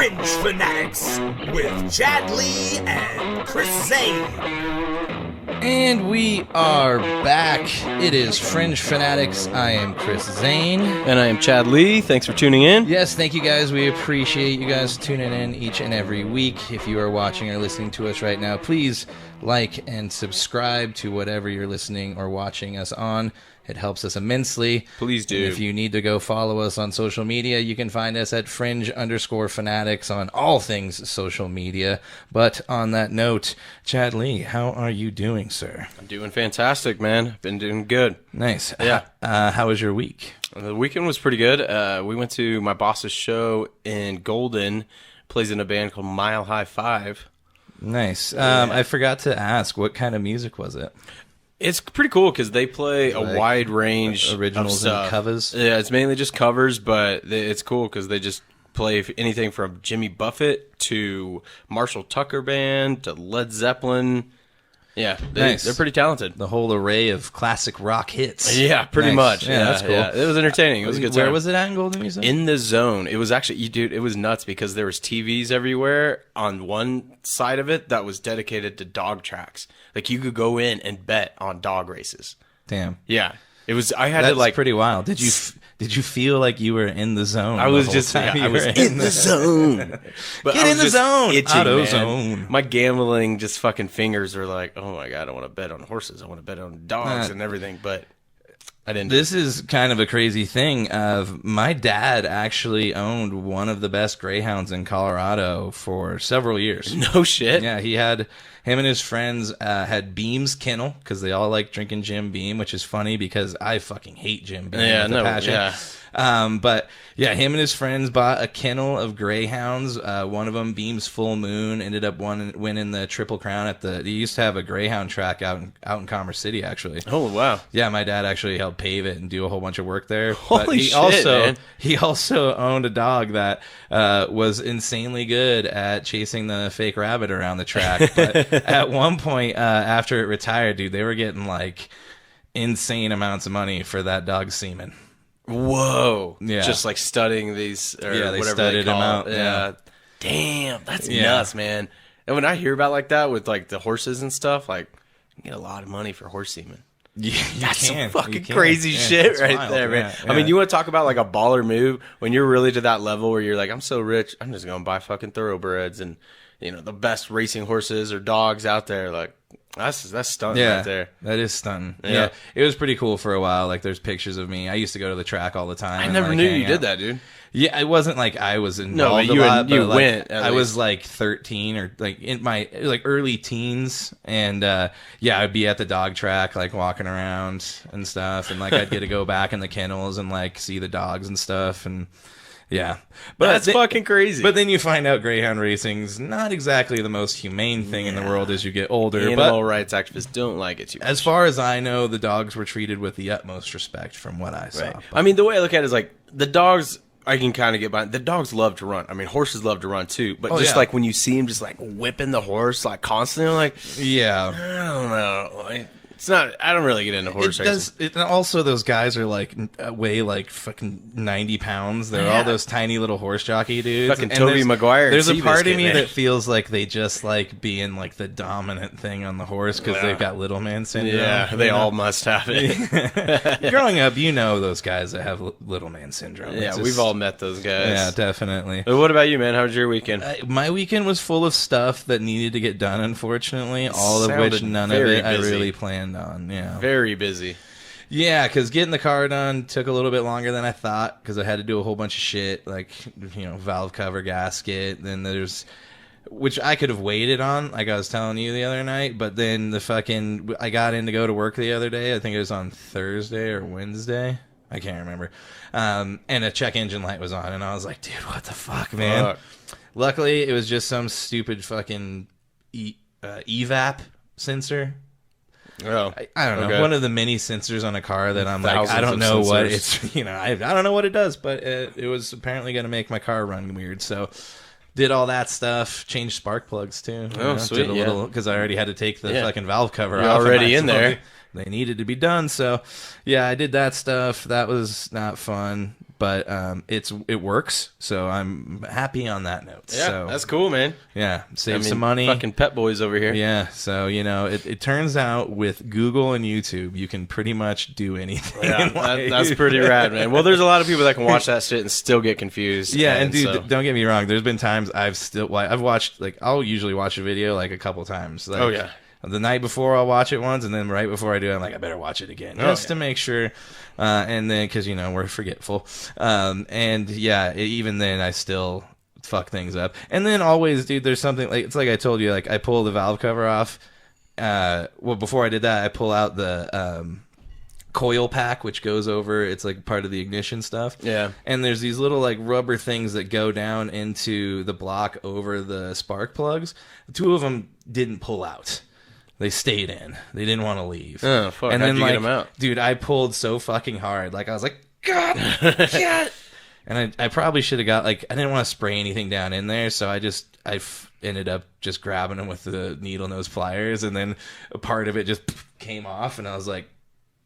Fringe Fanatics with Chad Lee and Chris Zane. And we are back. It is Fringe Fanatics. I am Chris Zane. And I am Chad Lee. Thanks for tuning in. Yes, thank you guys. We appreciate you guys tuning in each and every week. If you are watching or listening to us right now, please like and subscribe to whatever you're listening or watching us on. It helps us immensely. Please do. And if you need to go follow us on social media, you can find us at Fringe_Fanatics on all things social media. But on that note, Chad Lee, how are you doing, sir? I'm doing fantastic, man. I've been doing good. Nice. Yeah. How was your week? The weekend was pretty good. We went to my boss's show in Golden. Plays in a band called Mile High 5. Nice. I forgot to ask, what kind of music was it? It's pretty cool because they play a wide range originals of stuff. And covers. Yeah, it's mainly just covers, but it's cool because they just play anything from Jimmy Buffett to Marshall Tucker Band to Led Zeppelin. Yeah, they're pretty talented. The whole array of classic rock hits. Yeah, pretty much. Yeah, that's cool. Yeah. It was entertaining. It was a good time. Where was it at in Golden, you said? In the Zone. It was actually, dude, it was nuts because there was TVs everywhere on one side of it that was dedicated to dog tracks. Like, you could go in and bet on dog races. Damn. Yeah. It was, I had That's to like... pretty wild. Did you feel like you were in the zone? I was just, I was in the zone. But Get in the zone. Itching, Auto man. zone. My gambling just fucking fingers were like, oh my God, I want to bet on horses. I want to bet on dogs and everything. But I didn't. This is kind of a crazy thing. My dad actually owned one of the best greyhounds in Colorado for several years. No shit. Yeah, him and his friends had Beam's kennel because they all like drinking Jim Beam, which is funny because I fucking hate Jim Beam with a passion. Yeah. But yeah, him and his friends bought a kennel of greyhounds. One of them, Beam's Full Moon, ended up winning the Triple Crown at the. They used to have a greyhound track out in Commerce City, actually. Oh wow. Yeah, my dad actually helped pave it and do a whole bunch of work there. Holy shit, man. He also owned a dog that was insanely good at chasing the fake rabbit around the track. But at one point, after it retired, dude, they were getting like insane amounts of money for that dog's semen. Whoa. Yeah. Just like studying these, or yeah, they whatever studied they call him out. it. Yeah. Damn, that's Yeah. nuts, man. And when I hear about like that with like the horses and stuff, like, you get a lot of money for horse semen. Yeah, That's some fucking crazy shit it's right wild. there, man. Yeah, I mean, you want to talk about like a baller move when you're really to that level where you're like, I'm so rich, I'm just going to buy fucking thoroughbreds and, you know, the best racing horses or dogs out there. Like, that's stunning right there. That is stunning. Yeah. It was pretty cool for a while. Like, there's pictures of me. I used to go to the track all the time. I and, never like, knew hang you did out. that, dude. Yeah, it wasn't like I was involved No, but a lot. you but, like, went, at I was least. like 13 or like in my like early teens, and yeah, I'd be at the dog track like walking around and stuff, and like I'd get to go back in the kennels and like see the dogs and stuff, and yeah, but That's fucking crazy. But then you find out greyhound racing's not exactly the most humane thing in the world as you get older. Animal rights activists don't like it too much. As far as I know, the dogs were treated with the utmost respect from what I saw. Right. I mean, the way I look at it is like the dogs, I can kind of get by. The dogs love to run. I mean, horses love to run too. But just like when you see them just like whipping the horse like constantly, I'm like, yeah, I don't know. It's not. I don't really get into horse racing. And also, those guys are like weigh like fucking 90 pounds. They're all those tiny little horse jockey dudes. Fucking Tobey Maguire. There's a part of me man. that feels like they just like being like the dominant thing on the horse because they've got little man syndrome. Yeah, they all must have it. Growing up, you know those guys that have little man syndrome. Yeah, we've all met those guys. Yeah, definitely. But what about you, man? How was your weekend? My weekend was full of stuff that needed to get done, unfortunately, all of Sounded which none of very it I busy. really planned on. Yeah. Very busy. Yeah, because getting the car done took a little bit longer than I thought because I had to do a whole bunch of shit, like, you know, valve cover, gasket. Then there's, which I could have waited on, like I was telling you the other night, but then I got in to go to work the other day. I think it was on Thursday or Wednesday. I can't remember. And a check engine light was on, and I was like, dude, what the fuck, man? Luckily, it was just some stupid fucking evap sensor. Oh, I don't know. okay. One of the many sensors on a car that I'm like, Thousands I don't of know what sensors. it's, you know, I don't know what it does, but it was apparently going to make my car run weird. So did all that stuff, changed spark plugs too. Oh, sweet. Did a little, because I already had to take the fucking valve cover You're off. already in there. They needed to be done. So yeah, I did that stuff. That was not fun. but it works, so I'm happy on that note. Yeah, so, that's cool, man. Yeah, save some money. Fucking pet boys over here. Yeah, so it turns out with Google and YouTube, you can pretty much do anything. Yeah, that's pretty rad, man. Well, there's a lot of people that can watch that shit and still get confused. Yeah, and dude, don't get me wrong. There's been times I've watched, like, I'll usually watch a video like a couple times. Like, oh yeah. The night before I'll watch it once, and then right before I do, I'm like, I better watch it again just to make sure. And then, because we're forgetful, and yeah, even then I still fuck things up. And then always, dude, there's something like, it's like I told you, like I pull the valve cover off. Well, before I did that, I pull out the coil pack, which goes over. It's like part of the ignition stuff. Yeah. And there's these little like rubber things that go down into the block over the spark plugs. Two of them didn't pull out. They stayed in. They didn't want to leave. Oh, fuck. And How'd then, you like, get them out? Dude, I pulled so fucking hard. Like, I was like, God, God. And I probably should have got, like, I didn't want to spray anything down in there, so I ended up just grabbing them with the needle nose pliers, and then a part of it just came off, and I was like,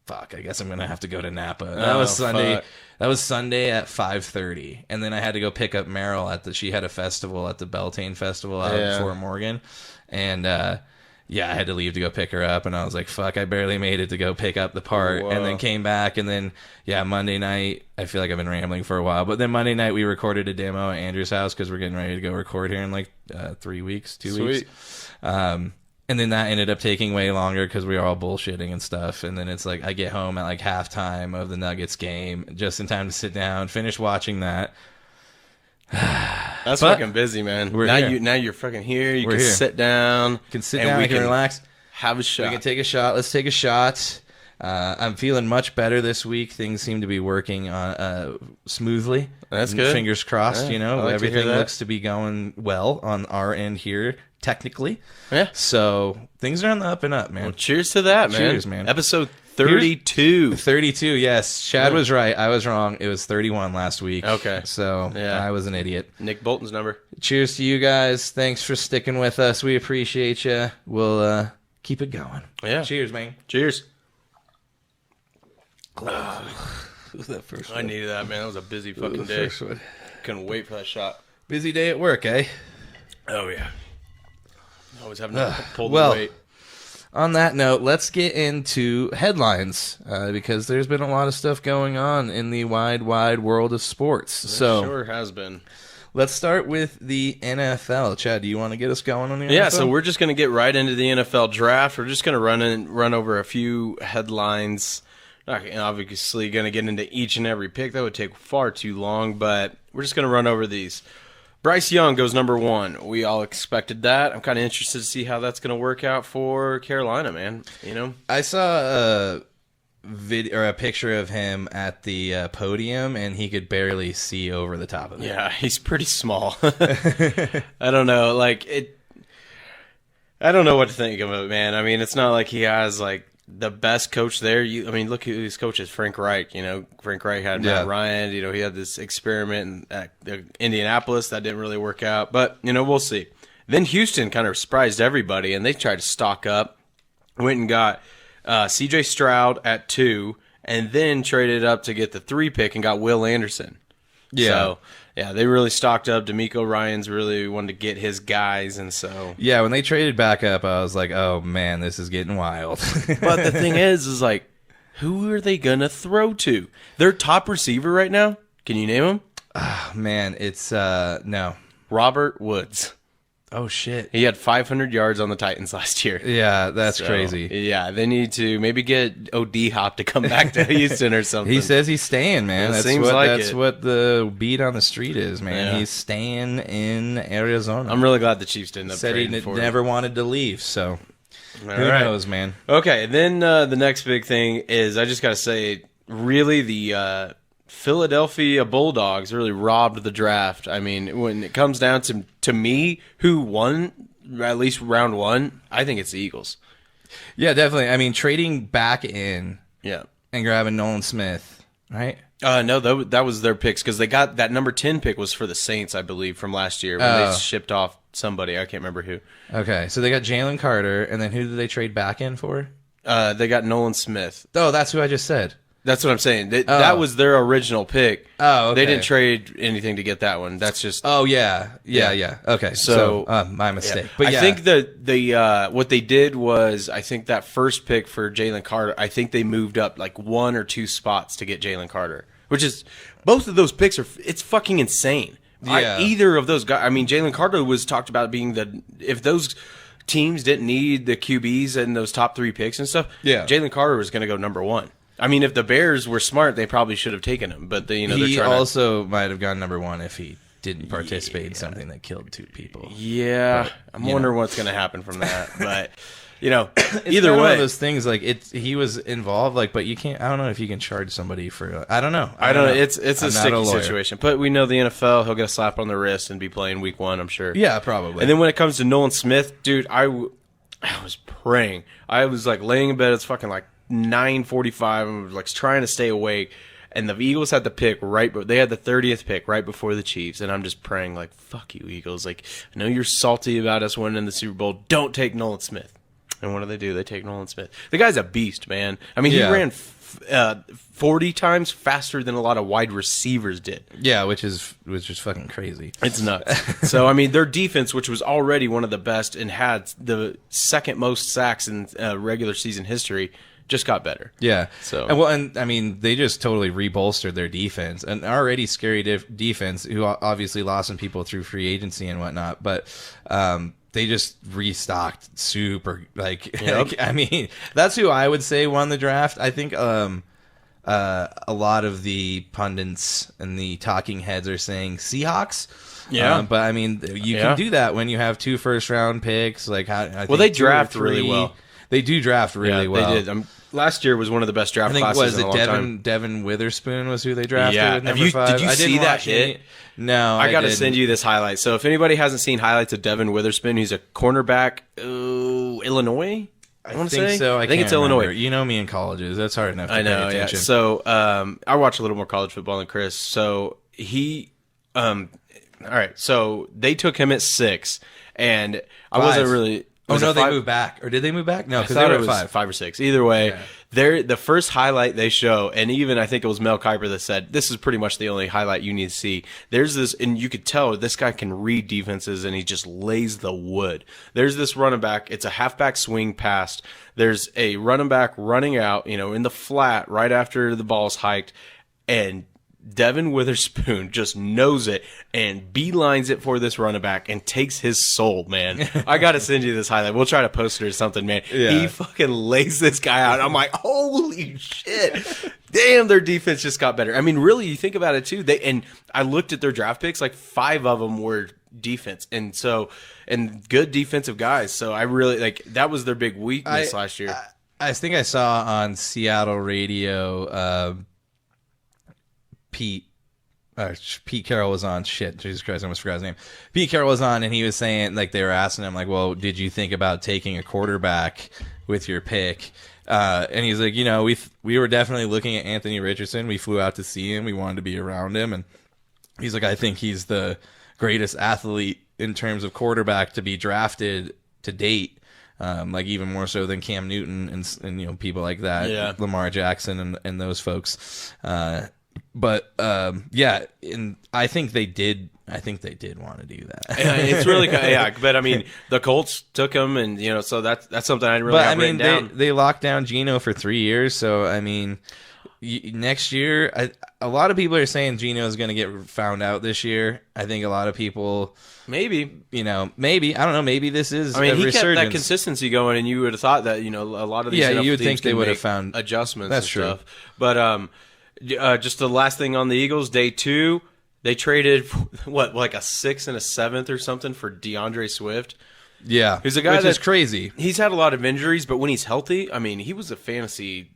fuck, I guess I'm going to have to go to Napa. That was Sunday. Fuck. That was Sunday at 5:30, and then I had to go pick up Meryl she had a festival at the Beltane Festival out in Fort Morgan, and yeah, I had to leave to go pick her up, and I was like, fuck, I barely made it to go pick up the part. Whoa. And then came back, and then, yeah, Monday night, I feel like I've been rambling for a while, but then Monday night we recorded a demo at Andrew's house because we're getting ready to go record here in like 3 weeks, 2 weeks. And then that ended up taking way longer because we were all bullshitting and stuff, and then it's like I get home at like halftime of the Nuggets game, just in time to sit down, finish watching that. That's fucking busy, man. Now you're fucking here. You can sit down. You can sit down. We can relax. Have a shot. We can take a shot. Let's take a shot. I'm feeling much better this week. Things seem to be working smoothly. That's good. Fingers crossed. Like everything looks to be going well on our end here, technically. Yeah. So things are on the up and up, man. Well, cheers to that, man. Cheers, man. Episode 32. 32, yes. Chad was right. I was wrong. It was 31 last week. Okay. So I was an idiot. Nick Bolton's number. Cheers to you guys. Thanks for sticking with us. We appreciate you. We'll keep it going. Yeah. Cheers, man. Cheers. That first one. I needed that, man. That was a busy fucking day. Couldn't wait for that shot. Busy day at work, eh? Oh, yeah. Always having to pull the weight. On that note, let's get into headlines because there's been a lot of stuff going on in the wide world of sports. There sure has been. Let's start with the NFL. Chad, do you want to get us going on the NFL? Yeah, so we're just going to get right into the NFL draft. We're just going to run over a few headlines. Not obviously going to get into each and every pick. That would take far too long, but we're just going to run over these. Bryce Young goes number 1. We all expected that. I'm kind of interested to see how that's going to work out for Carolina, man. I saw a video or a picture of him at the podium, and he could barely see over the top of it. Yeah, he's pretty small. I don't know, I don't know what to think of it, man. I mean, it's not like he has like the best coach there. Look who his coach is, Frank Reich. Frank Reich had Matt Ryan. He had this experiment at Indianapolis that didn't really work out. But, we'll see. Then Houston kind of surprised everybody, and they tried to stock up. Went and got C.J. Stroud at 2, and then traded up to get the 3 pick and got Will Anderson. Yeah. So, yeah, they really stocked up. D'Amico Ryans really wanted to get his guys, and so... Yeah, when they traded back up, I was like, oh, man, this is getting wild. But the thing is like, who are they going to throw to? Their top receiver right now, can you name him? Oh, man, it's, no. Robert Woods. Oh, shit. He had 500 yards on the Titans last year. Yeah, that's crazy. Yeah, they need to maybe get O.D. Hop to come back to Houston or something. He says he's staying, man. That's what the beat on the street is, man. Yeah. He's staying in Arizona. I'm really glad the Chiefs didn't end up trading for him. Said he never wanted to leave, so who knows, man. Okay, then the next big thing is, I just got to say, really the... Philadelphia Bulldogs really robbed the draft. I mean, when it comes down to me, who won at least round 1, I think it's the Eagles. Yeah, definitely. I mean, trading back in and grabbing Nolan Smith, right? No, that was their picks because they got that number 10 pick was for the Saints, I believe, from last year when they shipped off somebody. I can't remember who. Okay, so they got Jalen Carter, and then who did they trade back in for? They got Nolan Smith. Oh, that's who I just said. That's what I'm saying. That was their original pick. Oh, okay. They didn't trade anything to get that one. That's just. Oh yeah. Okay, so my mistake. Yeah. But yeah. I think the what they did was, I think that first pick for Jalen Carter, I think they moved up like 1 or 2 spots to get Jalen Carter, which is both of those picks it's fucking insane. Yeah. Either of those guys. I mean, Jalen Carter was talked about being if those teams didn't need the QBs and those top 3 picks and stuff. Yeah. Jalen Carter was going to go number 1. I mean, if the Bears were smart, they probably should have taken him. But he also might have gone number 1 if he didn't participate in something that killed 2 people. Yeah, but, I'm wondering what's going to happen from that. But either it's way, one of those things like he was involved. Like, but you can't. I don't know if you can charge somebody for. I don't know. I don't know. It's a sticky situation. But we know the NFL. He'll get a slap on the wrist and be playing week 1. I'm sure. Yeah, probably. And then when it comes to Nolan Smith, dude, I was praying. I was like laying in bed. It's fucking like 9:45. I'm like trying to stay awake, and the Eagles had the pick they had the 30th pick right before the Chiefs, and I'm just praying like, fuck you, Eagles. Like, I know you're salty about us winning the Super Bowl. Don't take Nolan Smith. And what do? They take Nolan Smith. The guy's a beast, man. I mean, he ran 40 times faster than a lot of wide receivers did. Yeah, which is fucking crazy. It's nuts. So, I mean, their defense, which was already one of the best and had the second most sacks in regular season history, just got better. Yeah. So and I mean, they just totally rebolstered their defense, an already scary defense who obviously lost some people through free agency and whatnot, but they just restocked super. Like, I mean, that's who I would say won the draft. I think a lot of the pundits and the talking heads are saying Seahawks. Yeah, but I mean, you can do that when you have 2 first-round picks. Like, they draft really well. They do draft really well. They did. Last year was one of the best draft classes in a long time. Devin Witherspoon was who they drafted. Yeah. With number 5. Did you see that hit? No, I got to send you this highlight. So if anybody hasn't seen highlights of Devin Witherspoon, he's a cornerback, Illinois. I want to say so. I think it's Illinois. Remember. You know me in colleges. That's hard enough to pay attention. Yeah. So I watch a little more college football than Chris. So he, all right. So they took him at 6, and I wasn't really. Oh no, they moved back, or did they move back? No, because they were at 5 or 6. Either way, the first highlight they show, and even I think it was Mel Kiper that said this is pretty much the only highlight you need to see. There's this, and you could tell this guy can read defenses, and he just lays the wood. There's this running back. It's a halfback swing pass. There's a running back running out, in the flat right after the ball's hiked, and Devin Witherspoon just knows it and beelines it for this running back and takes his soul, man. I got to send you this highlight. We'll try to post it or something, man. Yeah. He fucking lays this guy out. I'm like, holy shit. Damn, their defense just got better. I mean, really, you think about it, too. And I looked at their draft picks, like 5 of them were defense. And good defensive guys. So I really, that was their big weakness last year. I think I saw on Seattle radio, Pete Carroll was on. Shit, Jesus Christ, I almost forgot his name. Pete Carroll was on, and he was saying, they were asking him, well, did you think about taking a quarterback with your pick? And he's like, we were definitely looking at Anthony Richardson. We flew out to see him. We wanted to be around him, and he's like, I think he's the greatest athlete in terms of quarterback to be drafted to date. Even more so than Cam Newton and people like that, Lamar Jackson and those folks. But and I think they did. I think they did want to do that. It's really but I mean, the Colts took him, and so that's something I really. But I mean, they locked down Geno for 3 years, so I mean, next year, a lot of people are saying Geno is going to get found out this year. I think a lot of people. Maybe I don't know. Maybe this is. I mean, he resurgence. kept that consistency going, and you would have thought that a lot of these. You would think they would have found adjustments. That's and true. Stuff. But just the last thing on the Eagles, day 2, they traded like a 6th and a 7th or something for DeAndre Swift. Yeah, he's a guy that's crazy. He's had a lot of injuries, but when he's healthy, I mean, he was a fantasy,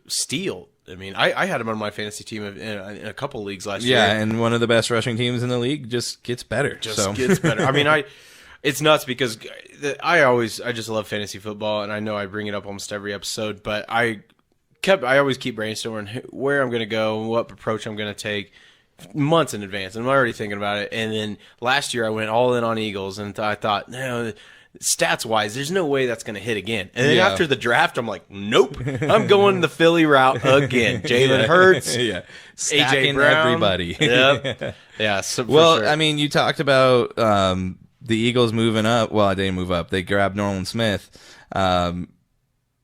steal. I mean, I had him on my fantasy team in a couple leagues last year. Yeah, and one of the best rushing teams in the league just gets better. Gets better. I mean, it's nuts because I just love fantasy football, and I know I bring it up almost every episode, but I always keep brainstorming where I'm going to go and what approach I'm going to take months in advance. And I'm already thinking about it. And then last year I went all in on Eagles, and I thought, no, stats wise, there's no way that's going to hit again. And then after the draft, I'm like, nope, I'm going the Philly route again. Jalen Hurts, AJ Brown, everybody. Yep. Yeah. So well, sure. I mean, you talked about the Eagles moving up. Well, they didn't move up. They grabbed Nolan Smith.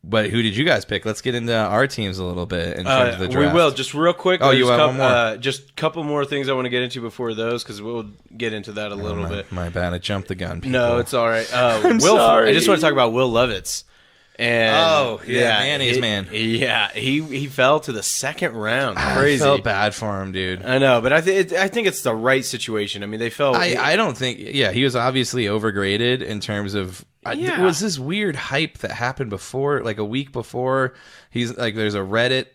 But who did you guys pick? Let's get into our teams a little bit in terms of the draft. We will. Just real quick. Oh, you have one more? Just a couple more things I want to get into before those, because we'll get into that a little bit. My bad. I jumped the gun, people. No, it's all right. I'm sorry. I just want to talk about Will Levis. And mayonnaise man. Yeah, he fell to the second round. Crazy. I felt bad for him, dude. I know, but I think it's the right situation. I mean, they fell. I don't think. Yeah, he was obviously overgraded in terms of. It was this weird hype that happened before, like a week before. He's like, there's a Reddit,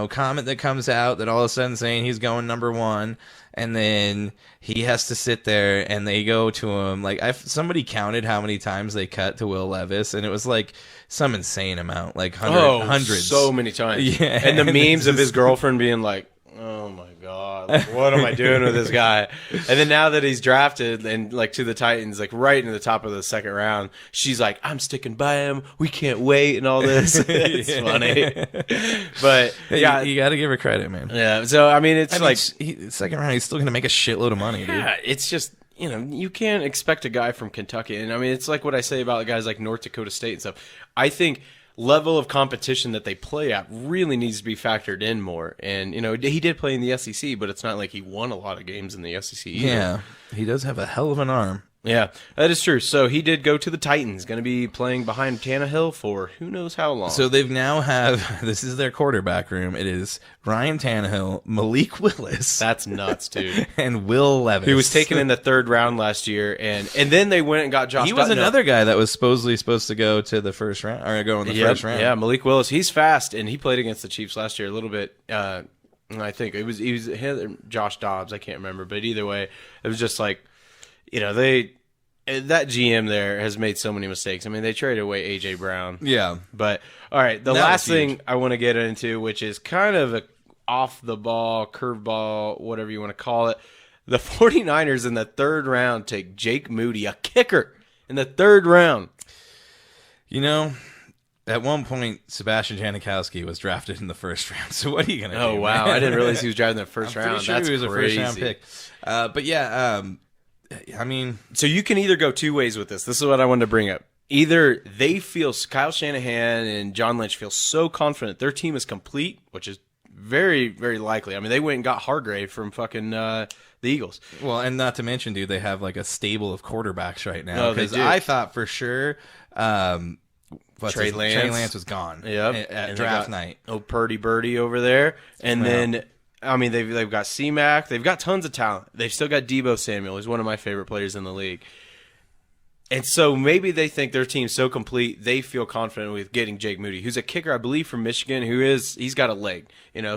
comment that comes out that all of a sudden saying he's going number one, and then he has to sit there and they go to him. Like somebody counted how many times they cut to Will Levis, and it was like some insane amount, like hundreds, so many times. Yeah, and the memes of his girlfriend being like, "Oh my God, like, what am I doing with this guy?" And then now that he's drafted and like to the Titans, like right in the top of the second round, she's like, "I'm sticking by him. We can't wait," and all this. It's funny, but yeah, you got to give her credit, man. Yeah. So I mean, second round, he's still gonna make a shitload of money, dude. Yeah, it's just. You can't expect a guy from Kentucky. And I mean, it's like what I say about guys like North Dakota State and stuff. I think level of competition that they play at really needs to be factored in more. And, he did play in the SEC, but it's not like he won a lot of games in the SEC either. Yeah, he does have a hell of an arm. Yeah, that is true. So he did go to the Titans, going to be playing behind Tannehill for who knows how long. So they've now this is their quarterback room. It is Ryan Tannehill, Malik Willis. That's nuts, dude. And Will Levis. He was taken in the third round last year, and then they went and got Josh He was another guy that was supposed to go to the first round, or go in the first round. Yeah, Malik Willis. He's fast, and he played against the Chiefs last year a little bit. I think he was Josh Dobbs. I can't remember, but either way, it was just like, that GM there has made so many mistakes. I mean, they traded away AJ Brown. Yeah. But all right, the last thing I want to get into, which is kind of a off the ball, curveball, whatever you want to call it. The 49ers in the third round take Jake Moody, a kicker, in the third round. At one point, Sebastian Janikowski was drafted in the first round. So what are you going to do? Oh, wow. Man? I didn't realize he was drafted in the first round. Pretty sure That's he was crazy. a first-round pick. But yeah, I mean... So you can either go two ways with this. This is what I wanted to bring up. Either they feel, Kyle Shanahan and John Lynch feel so confident their team is complete, which is very, very likely. I mean, they went and got Hargrave from fucking the Eagles. Well, and not to mention, dude, they have like a stable of quarterbacks right now. Because I thought for sure... Trey Lance was gone at draft night. Oh, Purdy Birdie over there. And then, I mean, they've got C-Mac. They've got tons of talent. They've still got Deebo Samuel. He's one of my favorite players in the league. And so maybe they think their team's so complete, they feel confident with getting Jake Moody, who's a kicker, I believe, from Michigan, he's got a leg,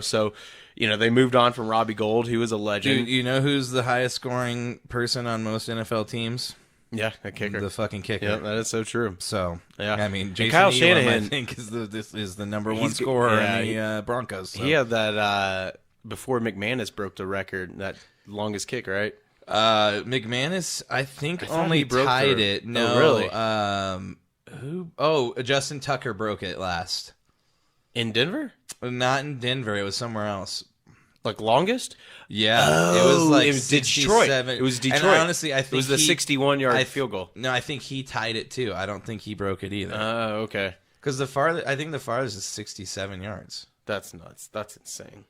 So, they moved on from Robbie Gould, who was a legend. Do you know who's the highest scoring person on most NFL teams? Yeah, a kicker. The fucking kicker. Yeah, that is so true. So, yeah. I mean, Jason Kyle Elam, Shanahan, I think, is the number one scorer in the Broncos. So. He had that before McManus broke the record, that longest kick, right? McManus, I think only tied it. No, really? Justin Tucker broke it last. In Denver? Not in Denver. It was somewhere else. Like longest? Yeah, it was like Detroit. It was Detroit. And honestly, I think it was the 61-yard field goal. No, I think he tied it too. I don't think he broke it either. Oh, okay. Because I think the farthest is 67 yards. That's nuts. That's insane.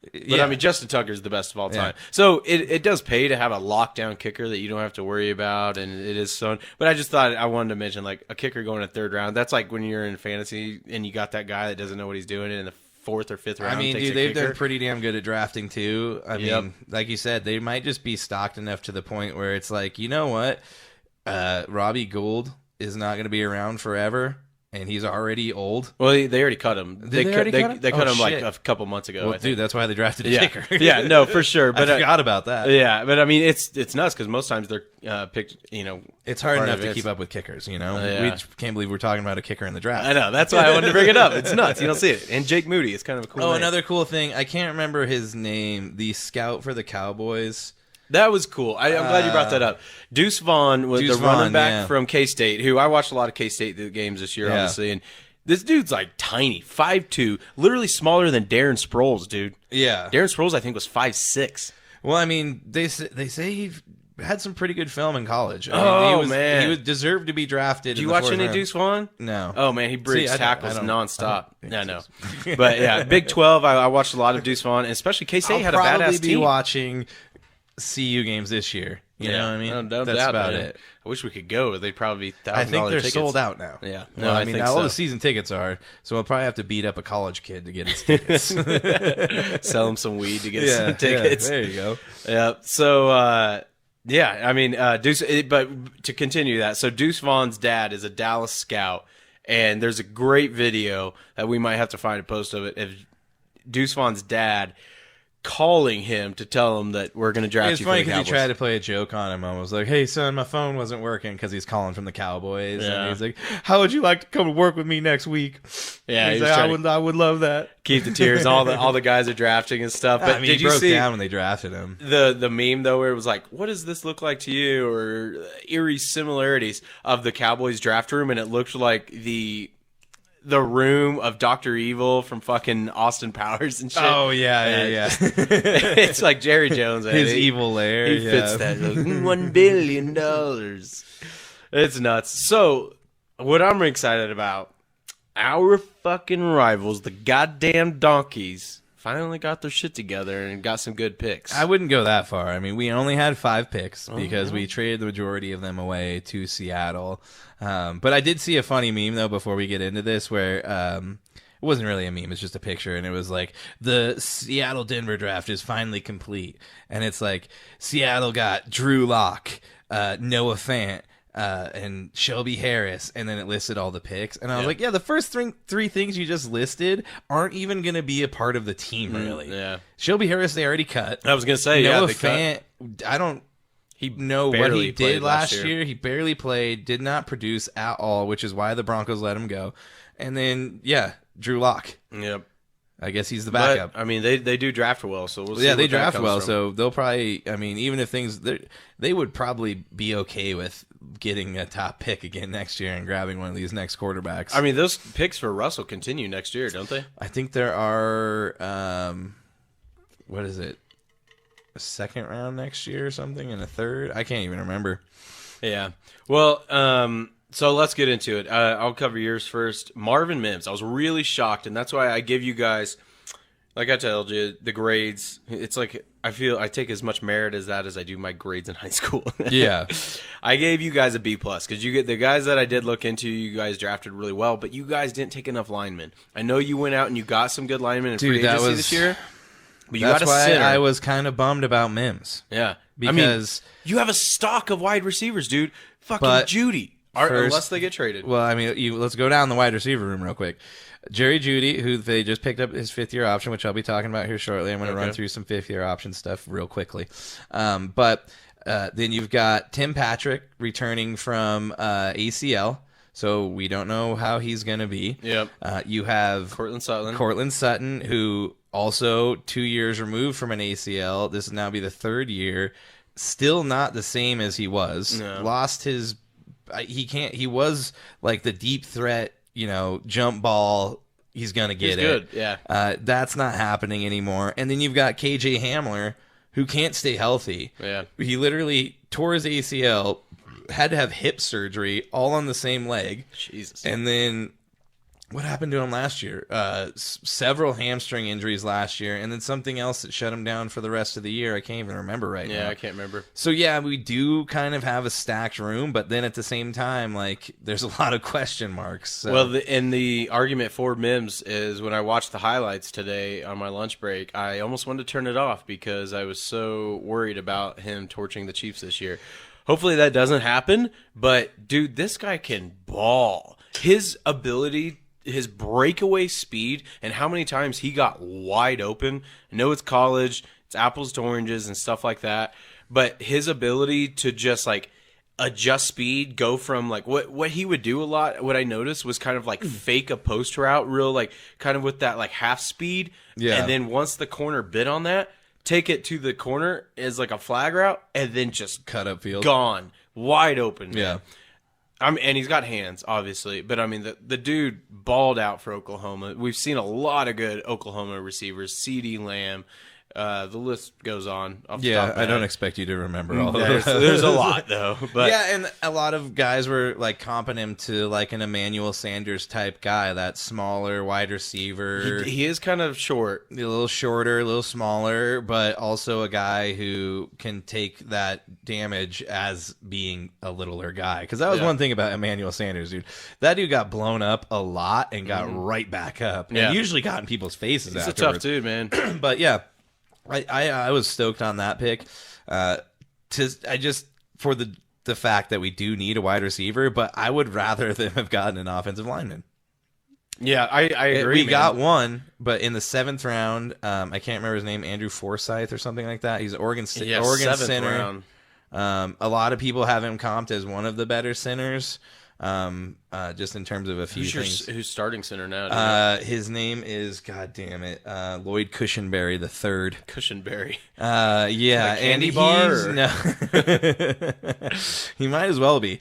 But Yeah. I mean, Justin Tucker is the best of all time. Yeah. So it does pay to have a lockdown kicker that you don't have to worry about, and it is so. But I just thought I wanted to mention, like, a kicker going to third round. That's like when you're in fantasy and you got that guy that doesn't know what he's doing in the fourth or fifth round. I mean, dude, they're pretty damn good at drafting too. I mean, like you said, they might just be stocked enough to the point where it's like, you know what, Robbie Gould is not going to be around forever. And he's already old. Well, they already cut him. They cut him? They cut him like a couple months ago. Well, dude, that's why they drafted a kicker. Yeah, no, for sure. But I forgot about that. Yeah, but I mean, it's nuts because most times they're picked. It's hard enough to keep up with kickers. We can't believe we're talking about a kicker in the draft. I know. That's why I wanted to bring it up. It's nuts. You don't see it. And Jake Moody is kind of a cool. Oh, name. Another cool thing. I can't remember his name. The scout for the Cowboys. That was cool. I'm glad you brought that up. Deuce Vaughn was the running back from K-State, who I watched a lot of K-State games this year, obviously, and this dude's like tiny, 5'2", literally smaller than Darren Sproles, dude. Yeah. Darren Sproles, I think, was 5'6". Well, I mean, they say he had some pretty good film in college. I mean, man. He was deserved to be drafted. Did you watch any Deuce Vaughn? No. Oh, man, he breaks tackles nonstop. I know. But, yeah, Big 12, I watched a lot of Deuce Vaughn, and especially K-State had a badass team. I'll probably be watching CU games this year. You know what I mean? That's about it. I wish we could go. They'd probably be $1,000 I think they're tickets. sold out now. Yeah. No, I mean, all the season tickets are, so we'll probably have to beat up a college kid to get his tickets. Sell him some weed to get some tickets. There you go. Yeah. So, yeah, I mean, Deuce, but to continue that, so Deuce Vaughn's dad is a Dallas scout, and there's a great video that we might have to find a post of it of Deuce Vaughn's dad calling him to tell him that we're going to draft you for the Cowboys. It's funny because he tried to play a joke on him. I was like, hey, son, my phone wasn't working because he's calling from the Cowboys. Yeah. And he's like, how would you like to come to work with me next week? Yeah, he's like, I would love that. Keep the tears. All the guys are drafting and stuff. But I mean, did he you broke see down when they drafted him. The meme, though, where it was like, what does this look like to you? Or eerie similarities of the Cowboys draft room, and it looked like the room of Dr. Evil from fucking Austin Powers and shit. Oh, yeah. It's like Jerry Jones. His evil lair. He fits that. Like, $1 billion. It's nuts. So, what I'm excited about, our fucking rivals, the goddamn Donkeys, finally got their shit together and got some good picks. I wouldn't go that far. I mean, we only had 5 picks because we traded the majority of them away to Seattle. But I did see a funny meme, though, before we get into this, where it wasn't really a meme. It's just a picture, and it was like, the Seattle-Denver draft is finally complete. And it's like, Seattle got Drew Lock, Noah Fant, and Shelby Harris, and then it listed all the picks. And I was like, yeah, the first three things you just listed aren't even going to be a part of the team, really. Yeah. Shelby Harris, they already cut. I was going to say, Noah they Fant, I don't know what he did last year. He barely played, did not produce at all, which is why the Broncos let him go. And then, Drew Lock. Yep. I guess he's the backup. But, I mean, they do draft well, so we'll see. Yeah, they draft well, so they'll probably, I mean, even if things, they would probably be okay with getting a top pick again next year and grabbing one of these next quarterbacks. I mean, those picks for Russell continue next year, don't they? I think there are, what is it? A second round next year or something, and a third? I can't even remember. Yeah. Well, so let's get into it. I'll cover yours first. Marvin Mims. I was really shocked, and that's why I give you guys, like I told you, the grades. It's like I feel I take as much merit as that as I do my grades in high school. Yeah. I gave you guys a B+ because you get the guys that I did look into. You guys drafted really well, but you guys didn't take enough linemen. I know you went out and you got some good linemen in free agency this year. But you that's got a why center. I was kind of bummed about Mims. Yeah. Because you have a stock of wide receivers, dude. Fucking Judy. Unless they get traded. Well, I mean, let's go down the wide receiver room real quick. Jerry Jeudy, who they just picked up his 5th-year option, which I'll be talking about here shortly. I'm going to run through some 5th-year option stuff real quickly. But then you've got Tim Patrick returning from ACL. So we don't know how he's going to be. Yep. You have Courtland Sutton, who also 2 years removed from an ACL. This will now be the 3rd year. Still not the same as he was. No. Lost his... He was like the deep threat, jump ball. He's going to get it. Good, yeah. That's not happening anymore. And then you've got KJ Hamler, who can't stay healthy. Yeah. He literally tore his ACL, had to have hip surgery, all on the same leg. Jesus. And then what happened to him last year? Several hamstring injuries last year, and then something else that shut him down for the rest of the year. I can't even remember now. Yeah, I can't remember. So, yeah, we do kind of have a stacked room, but then at the same time, there's a lot of question marks. So. Well, the argument for Mims is when I watched the highlights today on my lunch break, I almost wanted to turn it off because I was so worried about him torching the Chiefs this year. Hopefully that doesn't happen, but, dude, this guy can ball. His ability... His breakaway speed and how many times he got wide open. I know it's college, it's apples to oranges and stuff like that, but his ability to just adjust speed, go from what he would do a lot, what I noticed was kind of fake a post route, real kind of with that half speed. Yeah. And then once the corner bit on that, take it to the corner as like a flag route, and then just cut up field, gone wide open. Yeah. Man. And he's got hands, obviously, but I mean the dude balled out for Oklahoma. We've seen a lot of good Oklahoma receivers, CeeDee Lamb. The list goes on. Yeah, I don't expect you to remember all of those. There's a lot though. But yeah, and a lot of guys were like comping him to like an Emmanuel Sanders type guy, that smaller wide receiver. He is kind of short, a little shorter, a little smaller, but also a guy who can take that damage as being a littler guy. Because that was one thing about Emmanuel Sanders, dude. That dude got blown up a lot and got right back up. And usually got in people's faces He's afterwards. a tough dude, man. But yeah. I was stoked on that pick. For the fact that we do need a wide receiver, but I would rather them have gotten an offensive lineman. Yeah, I agree. We got one, but in the 7th round, I can't remember his name, Andrew Forsyth or something like that. He's an Oregon center. Round. A lot of people have him comped as one of the better centers. Just in terms of a few things. Who's starting center now? His name is, God damn it, Lloyd Cushenberry the third. Cushenberry. Yeah, like candy and bar. No, he might as well be.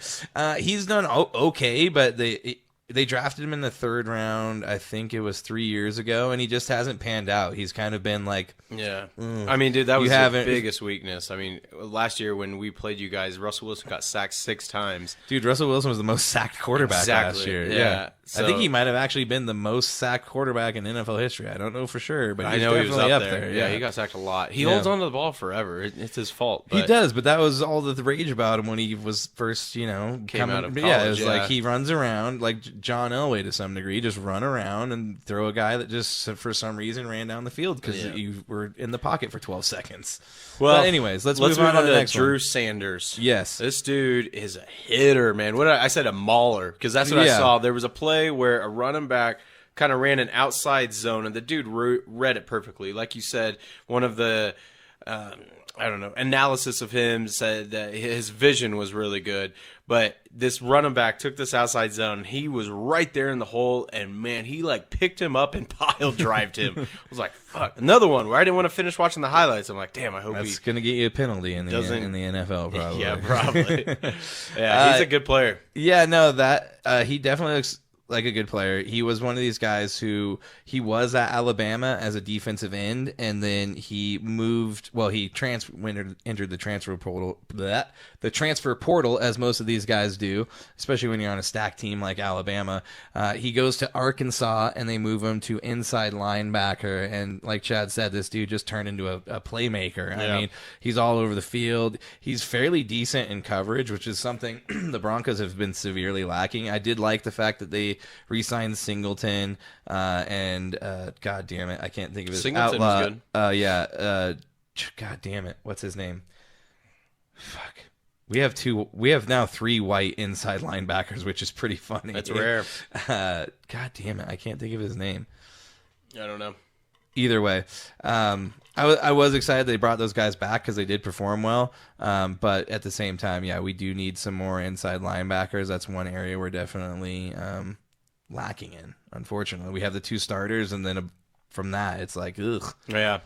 He's done okay, but they drafted him in the 3rd round. I think it was 3 years ago, and he just hasn't panned out. He's kind of been like, I mean, dude, that was the biggest weakness. I mean, last year when we played you guys, Russell Wilson got sacked 6 times. Dude, Russell Wilson was the most sacked quarterback last year. Yeah. So, I think he might have actually been the most sacked quarterback in NFL history. I don't know for sure, but I know he was up there. Yeah, he got sacked a lot. He holds on to the ball forever. It's his fault. He does, but that was all the rage about him when he was first, came out of college. Yeah, it was like he runs around like John Elway to some degree, just run around and throw a guy that just for some reason ran down the field because you were in the pocket for 12 seconds. Well, but anyways, let's move on to the next Drew one. Sanders. Yes, this dude is a hitter, man. I said a mauler because that's what I saw. There was a play where a running back kind of ran an outside zone, and the dude read it perfectly. Like you said, one of the analysis of him said that his vision was really good. But this running back took this outside zone. He was right there in the hole, and man, he like picked him up and pile drived him. I was like, fuck. Another one where I didn't want to finish watching the highlights. I'm like, damn, I hope that's going to get you a penalty in the NFL, probably. Yeah, probably. Yeah, he's a good player. Yeah, no, he definitely looks like a good player. He was one of these guys who he was at Alabama as a defensive end, and then he moved. Well, he entered the transfer portal. The transfer portal, as most of these guys do, especially when you're on a stacked team like Alabama. He goes to Arkansas, and they move him to inside linebacker. And like Chad said, this dude just turned into a playmaker. Yeah. I mean, he's all over the field. He's fairly decent in coverage, which is something the Broncos have been severely lacking. I did like the fact that they re-signed Singleton, and God damn it, I can't think of his Singleton outlaw. was good. God damn it, what's his name? Fuck. We have now 3 white inside linebackers, which is pretty funny. That's rare. God damn it, I can't think of his name. I don't know. Either way, I was excited they brought those guys back because they did perform well. But at the same time, yeah, we do need some more inside linebackers. That's one area we're definitely lacking in. Unfortunately, we have the 2 starters, and then from that, it's like, ugh. Yeah.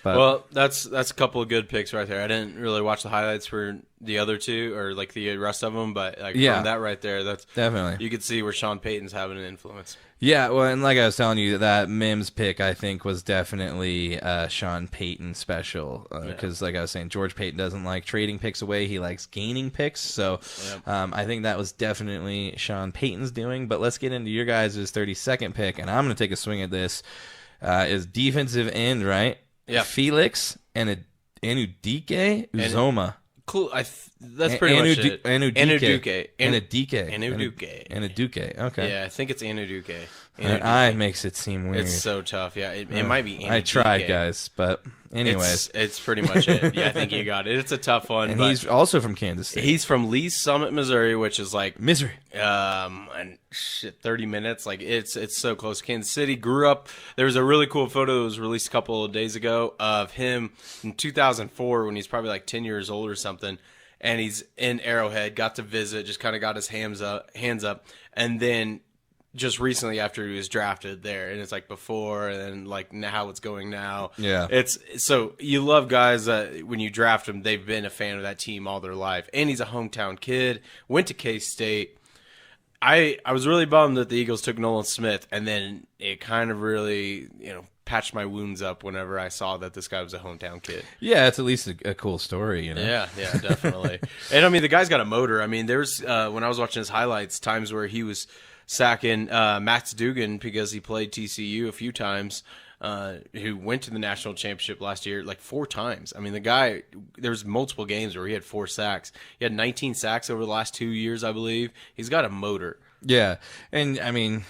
But, well, that's a couple of good picks right there. I didn't really watch the highlights for the other 2 or like the rest of them, but like from that right there, that's definitely, you could see where Sean Payton's having an influence. Yeah, well, and like I was telling you, that Mims pick I think was definitely Sean Payton special because, like I was saying, George Payton doesn't like trading picks away; he likes gaining picks. So I think that was definitely Sean Payton's doing. But let's get into your guys' 32nd pick, and I'm going to take a swing at this. Is defensive end, right? Yeah, Felix and Anudike Uzoma. Cool. That's pretty much it. Anudike. Okay. Yeah, I think it's Anudike. An I makes it seem weird. It's so tough. Yeah, it might be Anudike. I tried, guys, but anyways. It's pretty much it. Yeah, I think you got it. It's a tough one. And he's also from Kansas State. He's from Lee's Summit, Missouri, which is like... Missouri. 30 minutes. Like, it's so close. Kansas City. Grew up... There was a really cool photo that was released a couple of days ago of him in 2004 when he's probably like 10 years old or something. And he's in Arrowhead, got to visit, just kind of got his hands up. And then just recently after he was drafted there, and it's like before, and then like how it's going now. Yeah. It's so you love guys that when you draft them, they've been a fan of that team all their life, and he's a hometown kid, went to K-State. I was really bummed that the Eagles took Nolan Smith, and then it kind of really, patched my wounds up whenever I saw that this guy was a hometown kid. Yeah, it's at least a cool story, Yeah, definitely. And I mean, the guy's got a motor. I mean, there's when I was watching his highlights, times where he was sacking Max Dugan because he played TCU a few times, who went to the national championship last year like 4 times. I mean, the guy, there's multiple games where he had 4 sacks. He had 19 sacks over the last 2 years, I believe. He's got a motor. Yeah, and I mean,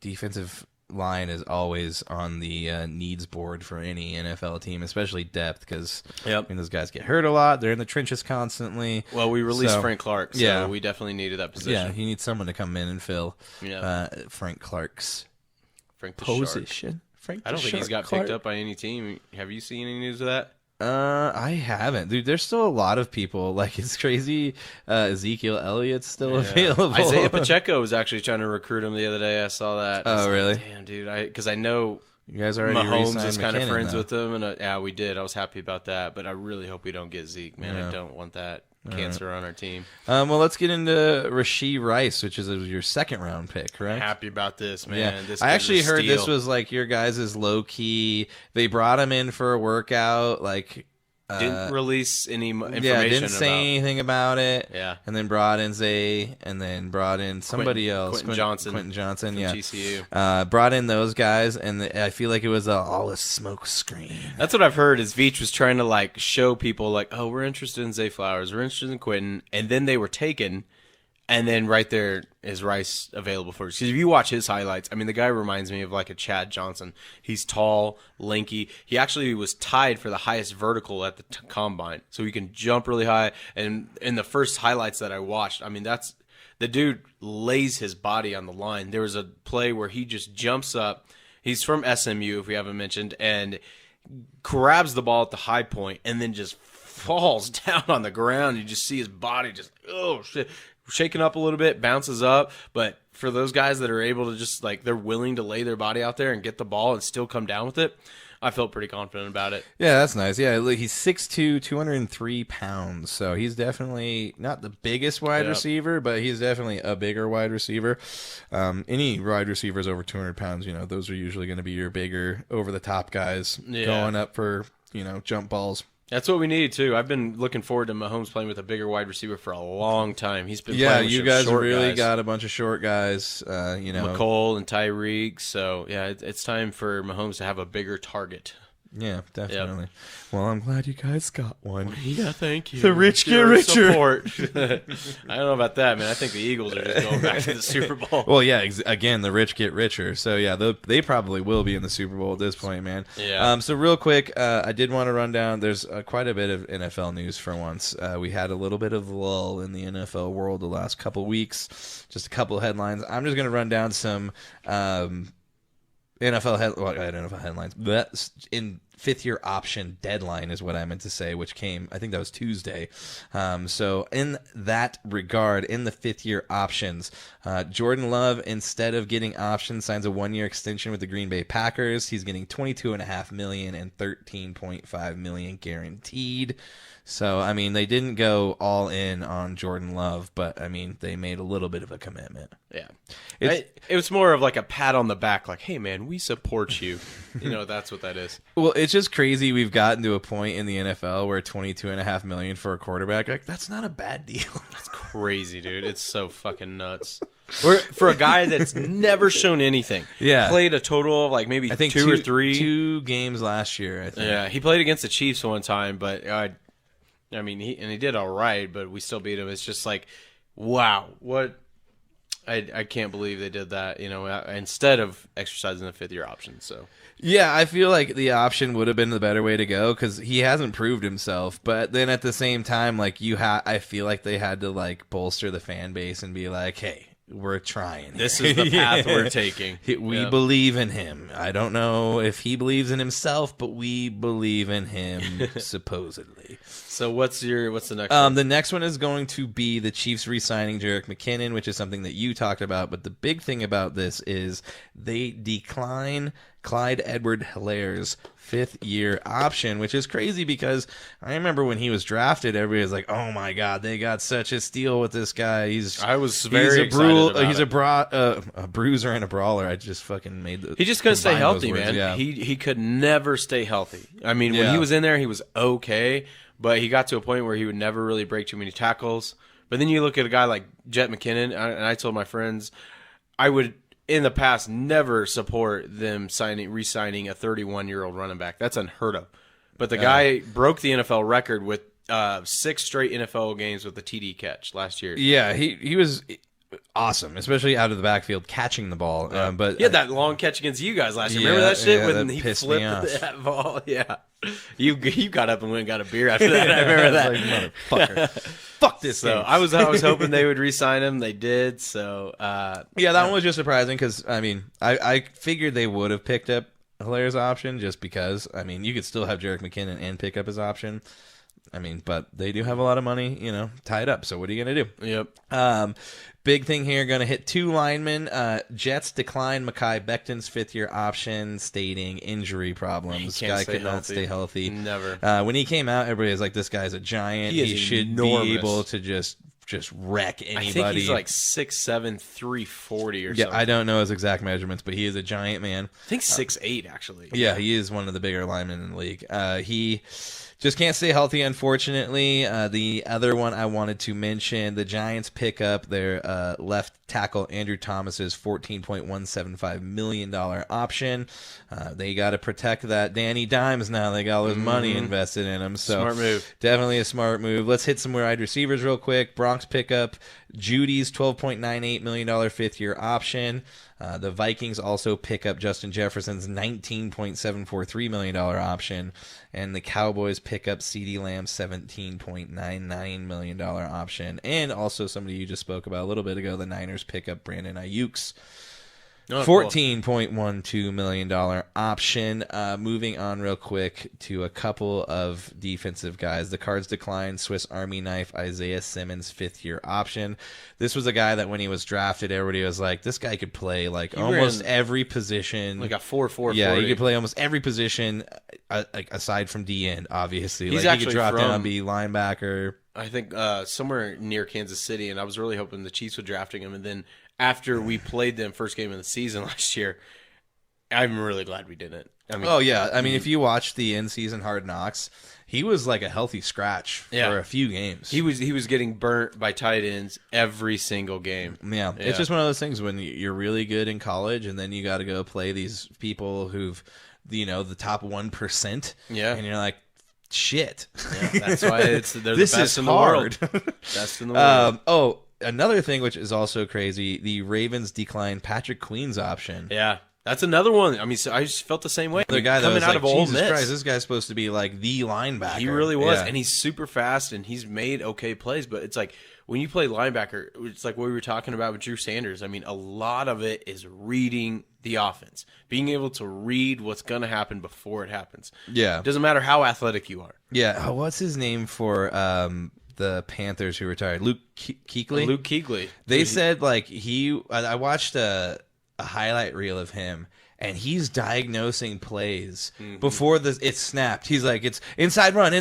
defensive line is always on the needs board for any NFL team, especially depth, because those guys get hurt a lot. They're in the trenches constantly. Well, we released Frank Clark, so we definitely needed that position. Yeah, you need someone to come in and fill Frank Clark's position. I don't think he's got picked up by any team. Have you seen any news of that? I haven't, dude. There's still a lot of people. Like, it's crazy. Ezekiel Elliott's still available. Isaiah Pacheco was actually trying to recruit him the other day. I saw that. Oh, really? Damn, dude. Because I know you guys already Mahomes is kind of friends though. with him, and we did. I was happy about that, but I really hope we don't get Zeke, man. I don't want that cancer on our team. Well, let's get into Rashee Rice, which is your 2nd round pick, correct? Happy about this, man. Yeah. This I actually heard steal. this was like your guys' low key. They brought him in for a workout, like didn't release any information. Yeah, didn't say anything about it. Yeah, and then brought in Zay, and then brought in somebody else, Quentin Johnson from yeah, GCU. Brought in those guys, and I feel like it was all a smoke screen. That's what I've heard. Is Veach was trying to like show people like, oh, we're interested in Zay Flowers, we're interested in Quentin, and then they were taken. And then right there is Rice available for us. Because if you watch his highlights, I mean, the guy reminds me of like a Chad Johnson. He's tall, lanky. He actually was tied for the highest vertical at the combine. So he can jump really high. And in the first highlights that I watched, I mean, that's the dude lays his body on the line. There was a play where he just jumps up. He's from SMU, if we haven't mentioned, and grabs the ball at the high point and then just falls down on the ground. You just see his body just, oh, shit. Shaking up a little bit, bounces up, but for those guys that are able to just like they're willing to lay their body out there and get the ball and still come down with it, I felt pretty confident about it. Yeah, that's nice. Yeah, look, he's 6'2", 203 pounds, so he's definitely not the biggest wide receiver, but he's definitely a bigger wide receiver. Any wide receivers over 200 pounds, those are usually going to be your bigger over the top guys going up for jump balls. That's what we need too. I've been looking forward to Mahomes playing with a bigger wide receiver for a long time. He's been playing with you guys short really guys. Got a bunch of short guys. McCole and Tyreek. So yeah, it's time for Mahomes to have a bigger target. Yeah, definitely. Yep. Well, I'm glad you guys got one. Yeah, thank you. The rich get richer. I don't know about that, man. I think the Eagles are just going back to the Super Bowl. Well, yeah, again, the rich get richer. So, yeah, they probably will be in the Super Bowl at this point, man. Yeah. So, real quick, I did want to run down. There's quite a bit of NFL news for once. We had a little bit of lull in the NFL world the last couple weeks. Just a couple of headlines. I'm just going to run down some NFL headlines. But in fifth-year option deadline is what I meant to say, which came, I think that was Tuesday. So in that regard, in the fifth-year options, Jordan Love, instead of getting options, signs a 1-year extension with the Green Bay Packers. He's getting $22.5 million and $13.5 million guaranteed. So, I mean, they didn't go all in on Jordan Love, but, I mean, they made a little bit of a commitment. Yeah. It was more of like a pat on the back, like, hey, man, we support you. That's what that is. Well, it's just crazy we've gotten to a point in the NFL where $22.5 million for a quarterback, like, that's not a bad deal. That's crazy, dude. It's so fucking nuts. For a guy that's never shown anything. Yeah. Played a total of like maybe I think two or three. 2 games last year, I think. Yeah, he played against the Chiefs one time, but I mean, he did all right, but we still beat him. It's just like, wow, what? I can't believe they did that, instead of exercising the fifth-year option. So yeah, I feel like the option would have been the better way to go because he hasn't proved himself. But then at the same time, like I feel like they had to like bolster the fan base and be like, hey, we're trying. This is the path we're taking. We believe in him. I don't know if he believes in himself, but we believe in him, supposedly. Absolutely. So what's the next one? The next one is going to be the Chiefs re-signing Jerick McKinnon, which is something that you talked about. But the big thing about this is they decline Clyde Edwards-Hilaire's 5th-year option, which is crazy because I remember when he was drafted, everybody was like, "Oh my God, they got such a steal with this guy." I was very excited about he's it. A bruiser and a brawler. I just fucking made the. He just couldn't stay healthy, man. Yeah. He could never stay healthy. I mean, when he was in there, he was okay, but he got to a point where he would never really break too many tackles. But then you look at a guy like Jet McKinnon, and I told my friends I would, in the past, never support them re-signing a 31-year-old running back. That's unheard of. But the guy broke the NFL record with 6 straight NFL games with a TD catch last year. Yeah, he was awesome, especially out of the backfield catching the ball. But he had that long catch against you guys last year. Remember that shit when he flipped that ball? Yeah. You got up and went and got a beer after that. I remember that. Like, motherfucker. Fuck this. So game. I was hoping they would re-sign him. They did. So yeah, that one was just surprising because I mean I figured they would have picked up Hilaire's option just because I mean you could still have Jerick McKinnon and pick up his option. I mean, but they do have a lot of money, tied up. So what are you gonna do? Yep. Big thing here, going to hit 2 linemen. Jets decline Mekhi Becton's 5th-year option, stating injury problems. Guy could not stay healthy. Never. When he came out, everybody was like, "This guy's a giant. He should enormous. be able to just wreck anybody." I think he's like 6'7", 340 or something. Yeah, I don't know his exact measurements, but he is a giant man. I think 6'8", actually. Yeah, he is one of the bigger linemen in the league. He just can't stay healthy, unfortunately. The other one I wanted to mention, the Giants pick up their left tackle Andrew Thomas's $14.175 million option. They got to protect that Danny Dimes now. They got all his money invested in him. So smart move. Definitely a smart move. Let's hit some wide receivers real quick. Bronx pick up Judy's $12.98 million 5th-year option. The Vikings also pick up Justin Jefferson's $19.743 million option. And the Cowboys pick up CeeDee Lamb's $17.99 million option. And also somebody you just spoke about a little bit ago, the Niners pick up Brandon Ayuk's $14.12 million option. Moving on real quick to a couple of defensive guys. The Cards declined Swiss Army knife Isaiah Simmons' 5th-year option. This was a guy that when he was drafted, everybody was like, this guy could play like almost every position. Like a 4-4-40. Yeah, he could play almost every position aside from D-end, obviously. He's like he could drop down and be linebacker. I think somewhere near Kansas City, and I was really hoping the Chiefs were drafting him, and then after we played them first game of the season last year, I'm really glad we didn't. I mean, if you watch the in-season Hard Knocks, he was like a healthy scratch for a few games. He was getting burnt by tight ends every single game. Yeah, it's just one of those things when you're really good in college, and then you got to go play these people who've, the top 1%. Yeah, and you're like, shit. Yeah, that's why they're this the best is in the hard. world. Best in the world. Another thing which is also crazy, the Ravens declined Patrick Queen's option. Yeah, that's another one. I mean, so I just felt the same way. The guy that coming was out like, of Ole Jesus Miss. Christ, this guy's supposed to be like the linebacker. He really was, Yeah. and he's super fast, and he's made okay plays. But it's like when you play linebacker, it's like what we were talking about with Drew Sanders. I mean, a lot of it is reading the offense, being able to read what's going to happen before it happens. Yeah. It doesn't matter how athletic you are. Yeah. What's his name for the Panthers who retired? Luke Kuechly? Luke Kuechly. They said like I watched a highlight reel of him, and he's diagnosing plays before it's snapped. He's like, it's inside run.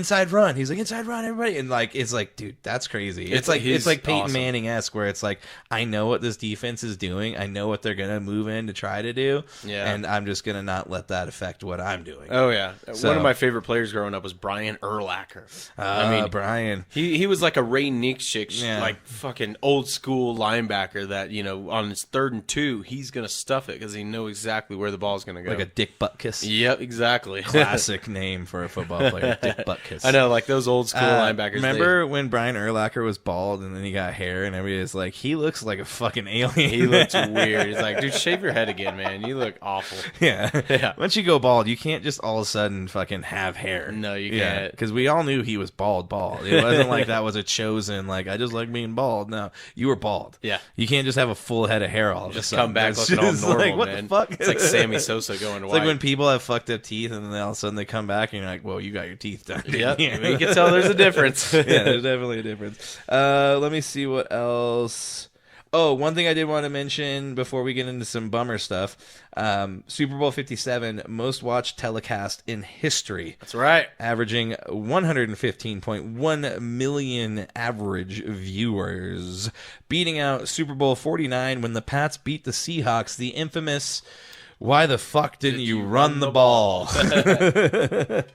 He's like, inside run, everybody. And like, it's like, dude, that's crazy. It's like Peyton awesome. Manning-esque, where it's like, I know what this defense is doing. I know what they're going to move in to try to do. Yeah. And I'm just going to not let that affect what I'm doing. Oh, yeah. So- One of my favorite players growing up was Brian Urlacher. Brian. He was like a Ray Nix, Yeah. like fucking old school linebacker that, on his 3rd and 2, he's going to stuff it because he knows exactly where the ball's going to go. Like a Dick Butkus. Yep, exactly. Classic name for a football player, Dick Butkus. I know, like those old school linebackers. Remember when Brian Urlacher was bald and then he got hair and everybody's like, he looks like a fucking alien. He looks weird. He's like, dude, shave your head again, man. You look awful. Yeah. Once you go bald, you can't just all of a sudden fucking have hair. No, you can't. Because we all knew he was bald. It wasn't like that was a chosen, like, I just like being bald. No, you were bald. Yeah. You can't just have a full head of hair all of a Just sudden. come back That's looking all just normal, like, what man. the fuck? It's like Sammy Sosa going It's white. like when people have fucked up teeth and then all of a sudden they come back and you're like, well, you got your teeth done. Yep. You You can tell there's a difference. Yeah, there's definitely a difference. Let me see what else. Oh, one thing I did want to mention before we get into some bummer stuff. Super Bowl 57, most watched telecast in history. That's right. Averaging 115.1 million average viewers. Beating out Super Bowl 49 when the Pats beat the Seahawks, the infamous... Why the fuck didn't you run the ball? It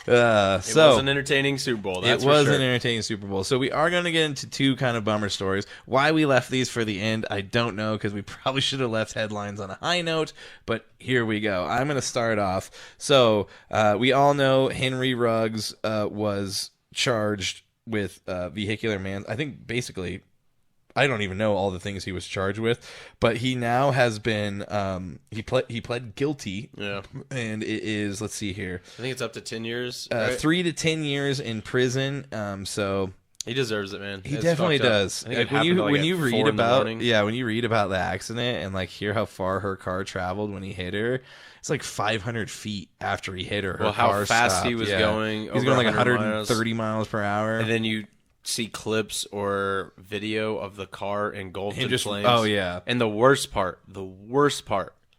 was an entertaining Super Bowl. That's it was for sure. an entertaining Super Bowl. So we are going to get into two kind of bummer stories. Why we left these for the end, I don't know, because we probably should have left headlines on a high note. But here we go. I'm going to start off. So we all know Henry Ruggs was charged with vehicular I think basically... I don't even know all the things he was charged with, but he now has been he pled guilty. Yeah. And it is, let's see here. I think it's up to 10 years. Right? 3 to 10 years in prison. So he deserves it, man. he It's definitely fucked up. does. I think Like it happened when you at read 4 in the about morning. when you read about the accident and like hear how far her car traveled when he hit her, it's like 500 feet after he hit her. Her Well, how car fast stopped. he was Yeah. going. He was over going like 100 130 miles per hour. And then you see clips or video of the car engulfed in flames. Oh yeah. And the worst part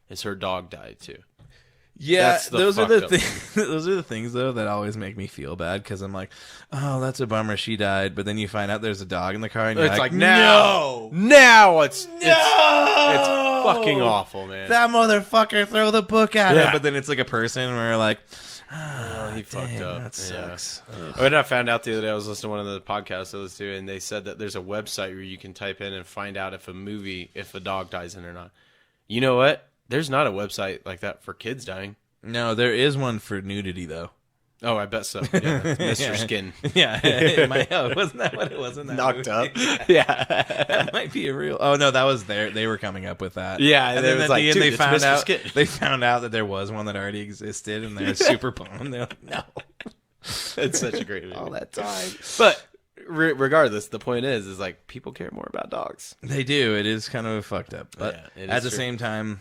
is her dog died too. Yeah, That's the those are the fucked up things. Those are the things though that always make me feel bad because I'm like, oh, that's a bummer she died. But then you find out there's a dog in the car, and you're It's like no, it's fucking awful, man. that motherfucker, throw the book at Yeah. her. But then it's like a person where like, Oh, he fucked dang, up. that sucks. Yeah. When I found out the other day, I was listening to one of the podcasts I listened to, and they said that there's a website where you can type in and find out if a dog dies in or not. You know what? There's not a website like that for kids dying. No, there is one for nudity though. Oh, I bet so. Yeah, that's Mr. Skin. Yeah, wasn't that what it was in that Knocked movie? up. Yeah. That might be a real. Oh no, that was there. They were coming up with that. Yeah, and it then was at like, the end dude, they it's found Mr. out. Skin. They found out that there was one that already existed, and they're super bummed. They're like, no, It's such a great movie. all that time. But regardless, the point is like people care more about dogs. They do. It is kind of fucked up, but Yeah, it at is the true. same time,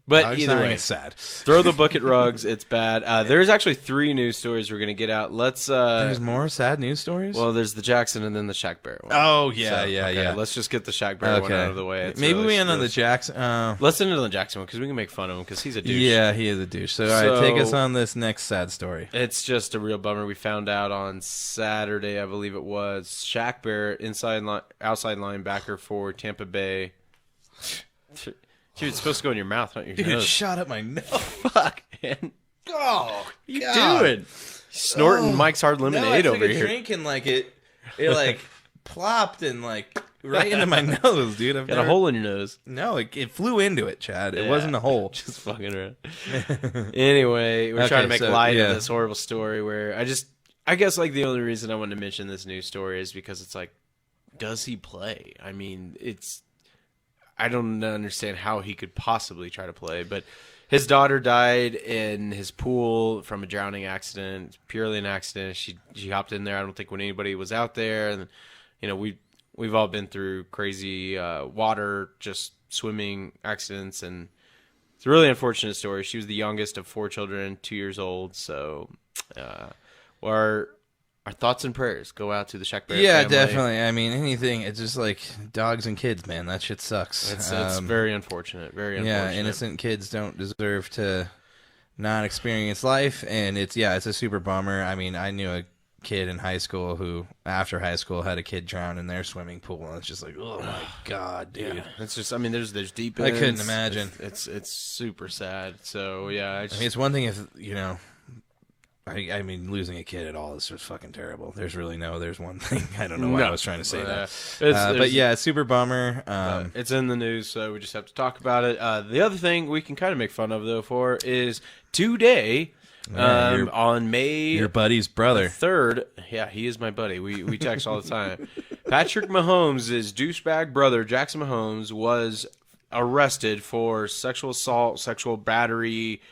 But dogs either dying way, is sad. throw the book at Ruggs. It's bad. There's actually 3 news stories we're gonna get out. Let's. There's more sad news stories. Well, there's the Jackson and then the Shaq Barrett one. oh yeah, So, yeah, okay, yeah. Let's just get the Shaq Barrett one out of the way. It's Maybe really- we end on the really- Jackson. Let's end it on the Jackson one because we can make fun of him because he's a douche. Yeah, he is a douche. So, all right, take us on this next sad story. It's just a real bummer. We found out on Saturday, I believe it was, Shaq Barrett, outside linebacker for Tampa Bay. Dude, it's supposed to go in your mouth, not your Dude, nose. shot up my nose. Fuck, man. Oh, You God. doing? Snorting Mike's Hard No, I Lemonade took over a here. drink and like it like plopped and like right into my nose, dude. I've Got never... a hole in your nose. No, it flew into it, Chad. It Yeah. wasn't a hole. Just fucking around. Anyway, we're Okay, trying to make so, light yeah. of this horrible story where I guess like the only reason I wanted to mention this news story is because it's like, does he play? I mean, I don't understand how he could possibly try to play, but his daughter died in his pool from a drowning accident, purely an accident. She hopped in there. I don't think when anybody was out there, and you know we've all been through crazy water, just swimming accidents, and it's a really unfortunate story. She was the youngest of 4 children, 2 years old. So, our thoughts and prayers go out to the Shaq Barrett Yeah, family. definitely. I mean, anything. It's just like dogs and kids, man. That shit sucks. It's very unfortunate. Very unfortunate. Yeah, innocent kids don't deserve to not experience life, and it's a super bummer. I mean, I knew a kid in high school who, after high school, had a kid drown in their swimming pool, and it's just like, oh my god, dude. Yeah, it's just. I mean, there's deep. I couldn't ends. imagine. It's super sad. So yeah, I mean, it's one thing if I mean, losing a kid at all is just fucking terrible. There's one thing. I don't know why I was trying to say that. But yeah, it's super bummer. It's in the news, so we just have to talk about it. The other thing we can kind of make fun of though is today. On May your buddy's brother. 3rd, yeah, he is my buddy. We text all the time. Patrick Mahomes' douchebag brother, Jackson Mahomes, was arrested for sexual assault, sexual battery,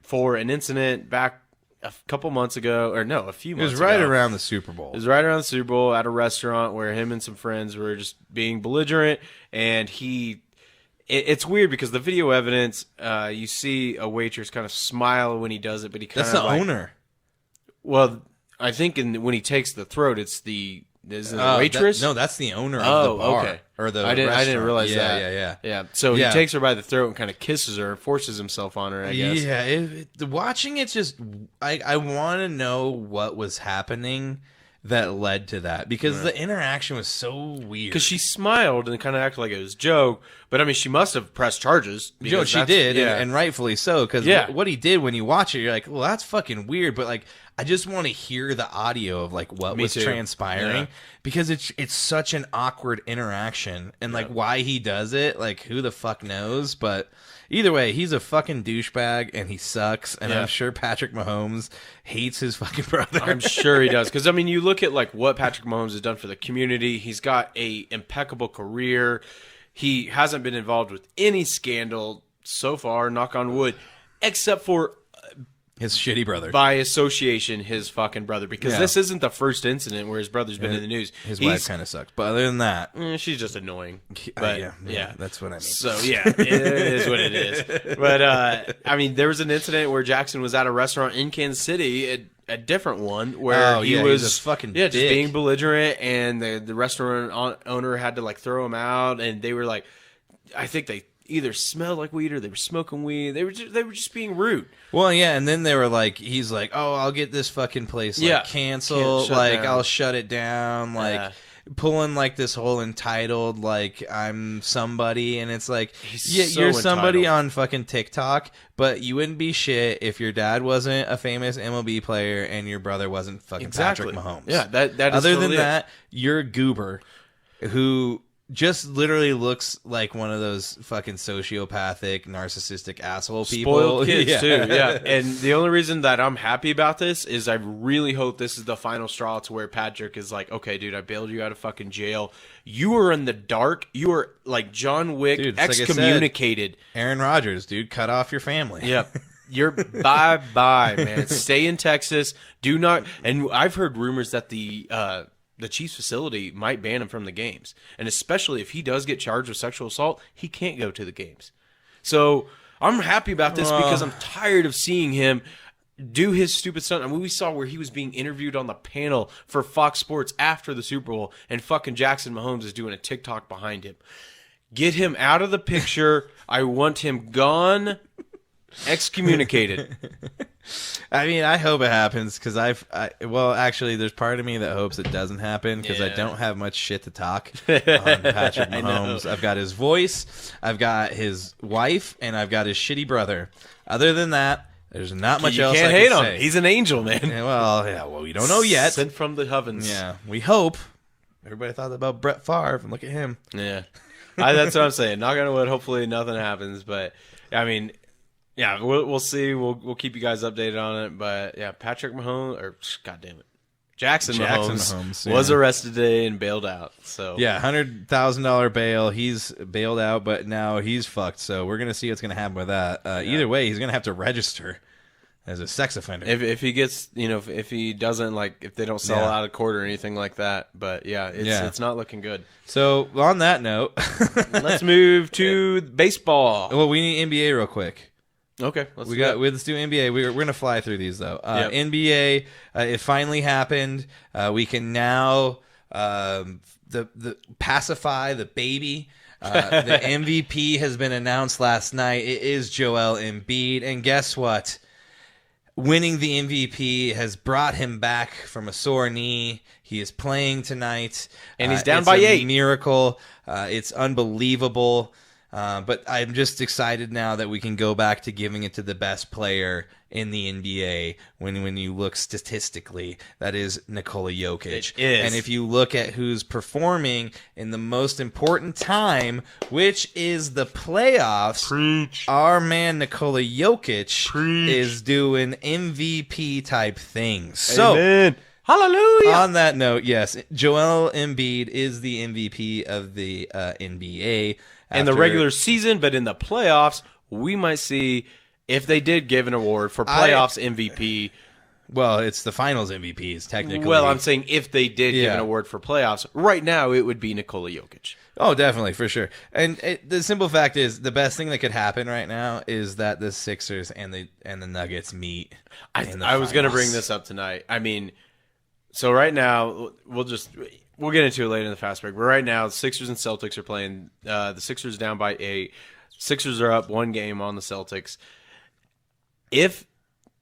for an incident back a couple months ago, or no, a few months ago. It was right around the Super Bowl. It was right around the Super Bowl at a restaurant where him and some friends were just being belligerent, and he it's weird because the video evidence, you see a waitress kind of smile when he does it, but he kind That's of the owner. Well, I think when he takes the throat, it's the waitress. No, that's the owner of the bar. Okay. Or the I didn't restaurant. realize that. Yeah. So he takes her by the throat and kind of kisses her and forces himself on her, I guess. Yeah, watching it's just I want to know what was happening that led to that, because the interaction was so weird. Because she smiled and kind of acted like it was a joke, but I mean, she must have pressed charges. She did, and rightfully so. Because what he did, when you watch it, you're like, well, that's fucking weird. But like, I just want to hear the audio of like what was transpiring, because it's such an awkward interaction, and like why he does it, like who the fuck knows. But either way, he's a fucking douchebag and he sucks. And I'm sure Patrick Mahomes hates his fucking brother. I'm sure he does. Because I mean, you look at like what Patrick Mahomes has done for the community. He's got a impeccable career. He hasn't been involved with any scandal so far, knock on wood, except for his shitty brother. By association, his fucking brother. Because this isn't the first incident where his brother's been in the news. His wife kind of sucks. But other than that... she's just annoying. But, yeah, that's what I mean. So, yeah, it is what it is. But, I mean, there was an incident where Jackson was at a restaurant in Kansas City, a different one, where he was a fucking just being belligerent, and the restaurant owner had to, like, throw him out, and they were like... I think they either smelled like weed or they were smoking weed. They were just being rude. Well, yeah, and then they were like, he's like, oh, I'll get this fucking place canceled. Like, I'll shut it down. Like, pulling like this whole entitled, like, I'm somebody. And it's like, you're somebody on fucking TikTok, but you wouldn't be shit if your dad wasn't a famous MLB player and your brother wasn't fucking Patrick Mahomes. Yeah, that is Other than that, you're a goober who just literally looks like one of those fucking sociopathic, narcissistic asshole people. Spoiled kids, too, yeah. And the only reason that I'm happy about this is I really hope this is the final straw to where Patrick is like, okay, dude, I bailed you out of fucking jail. You were in the dark. You were like John Wick, dude, excommunicated. Like Aaron Rodgers, dude, cut off your family. Yep. You're bye-bye, man. Stay in Texas. Do not... And I've heard rumors that the Chiefs facility might ban him from the games. And especially if he does get charged with sexual assault, he can't go to the games. So I'm happy about this because I'm tired of seeing him do his stupid stunt. I mean, we saw where he was being interviewed on the panel for Fox Sports after the Super Bowl, and fucking Jackson Mahomes is doing a TikTok behind him. Get him out of the picture. I want him gone, excommunicated. I mean, I hope it happens because well, actually, there's part of me that hopes it doesn't happen because I don't have much shit to talk on Patrick Mahomes. I've got his voice, I've got his wife, and I've got his shitty brother. Other than that, there's not much else I can hate say. him. He's an angel, man. Well, we don't know yet. Sent from the heavens. Yeah, we hope. Everybody thought about Brett Favre, and look at him. Yeah, that's what I'm saying. Knock on wood. Hopefully, nothing happens. But I mean. Yeah, we'll see. We'll keep you guys updated on it. But yeah, Patrick Mahomes, or goddamn it, Jackson Mahomes was arrested today and bailed out. So yeah, $100,000 bail. He's bailed out, but now he's fucked. So we're gonna see what's gonna happen with that. Either way, he's gonna have to register as a sex offender if he gets, if he doesn't, like, if they don't sell out of court or anything like that. But yeah, it's not looking good. So on that note, let's move to baseball. Well, we need NBA real quick. Okay, let's do NBA. We're gonna fly through these though. NBA, it finally happened. We can now the pacify the baby. The MVP has been announced last night. It is Joel Embiid, and guess what? Winning the MVP has brought him back from a sore knee. He is playing tonight, and he's down by 8. Miracle. It's unbelievable. But I'm just excited now that we can go back to giving it to the best player in the NBA when you look statistically. That is Nikola Jokic. It is. And if you look at who's performing in the most important time, which is the playoffs, our man Nikola Jokic is doing MVP type things. Amen. So, hallelujah. On that note, yes, Joel Embiid is the MVP of the NBA. In the regular season, but in the playoffs, we might see if they did give an award for playoffs MVP. Well, it's the finals MVPs, technically. Well, I'm saying if they did give an award for playoffs, right now it would be Nikola Jokic. Oh, definitely, for sure. And the simple fact is, the best thing that could happen right now is that the Sixers and the Nuggets meet. I was going to bring this up tonight. I mean, so right now we'll get into it later in the fast break. But right now, the Sixers and Celtics are playing. The Sixers down by 8. Sixers are up 1 game on the Celtics. If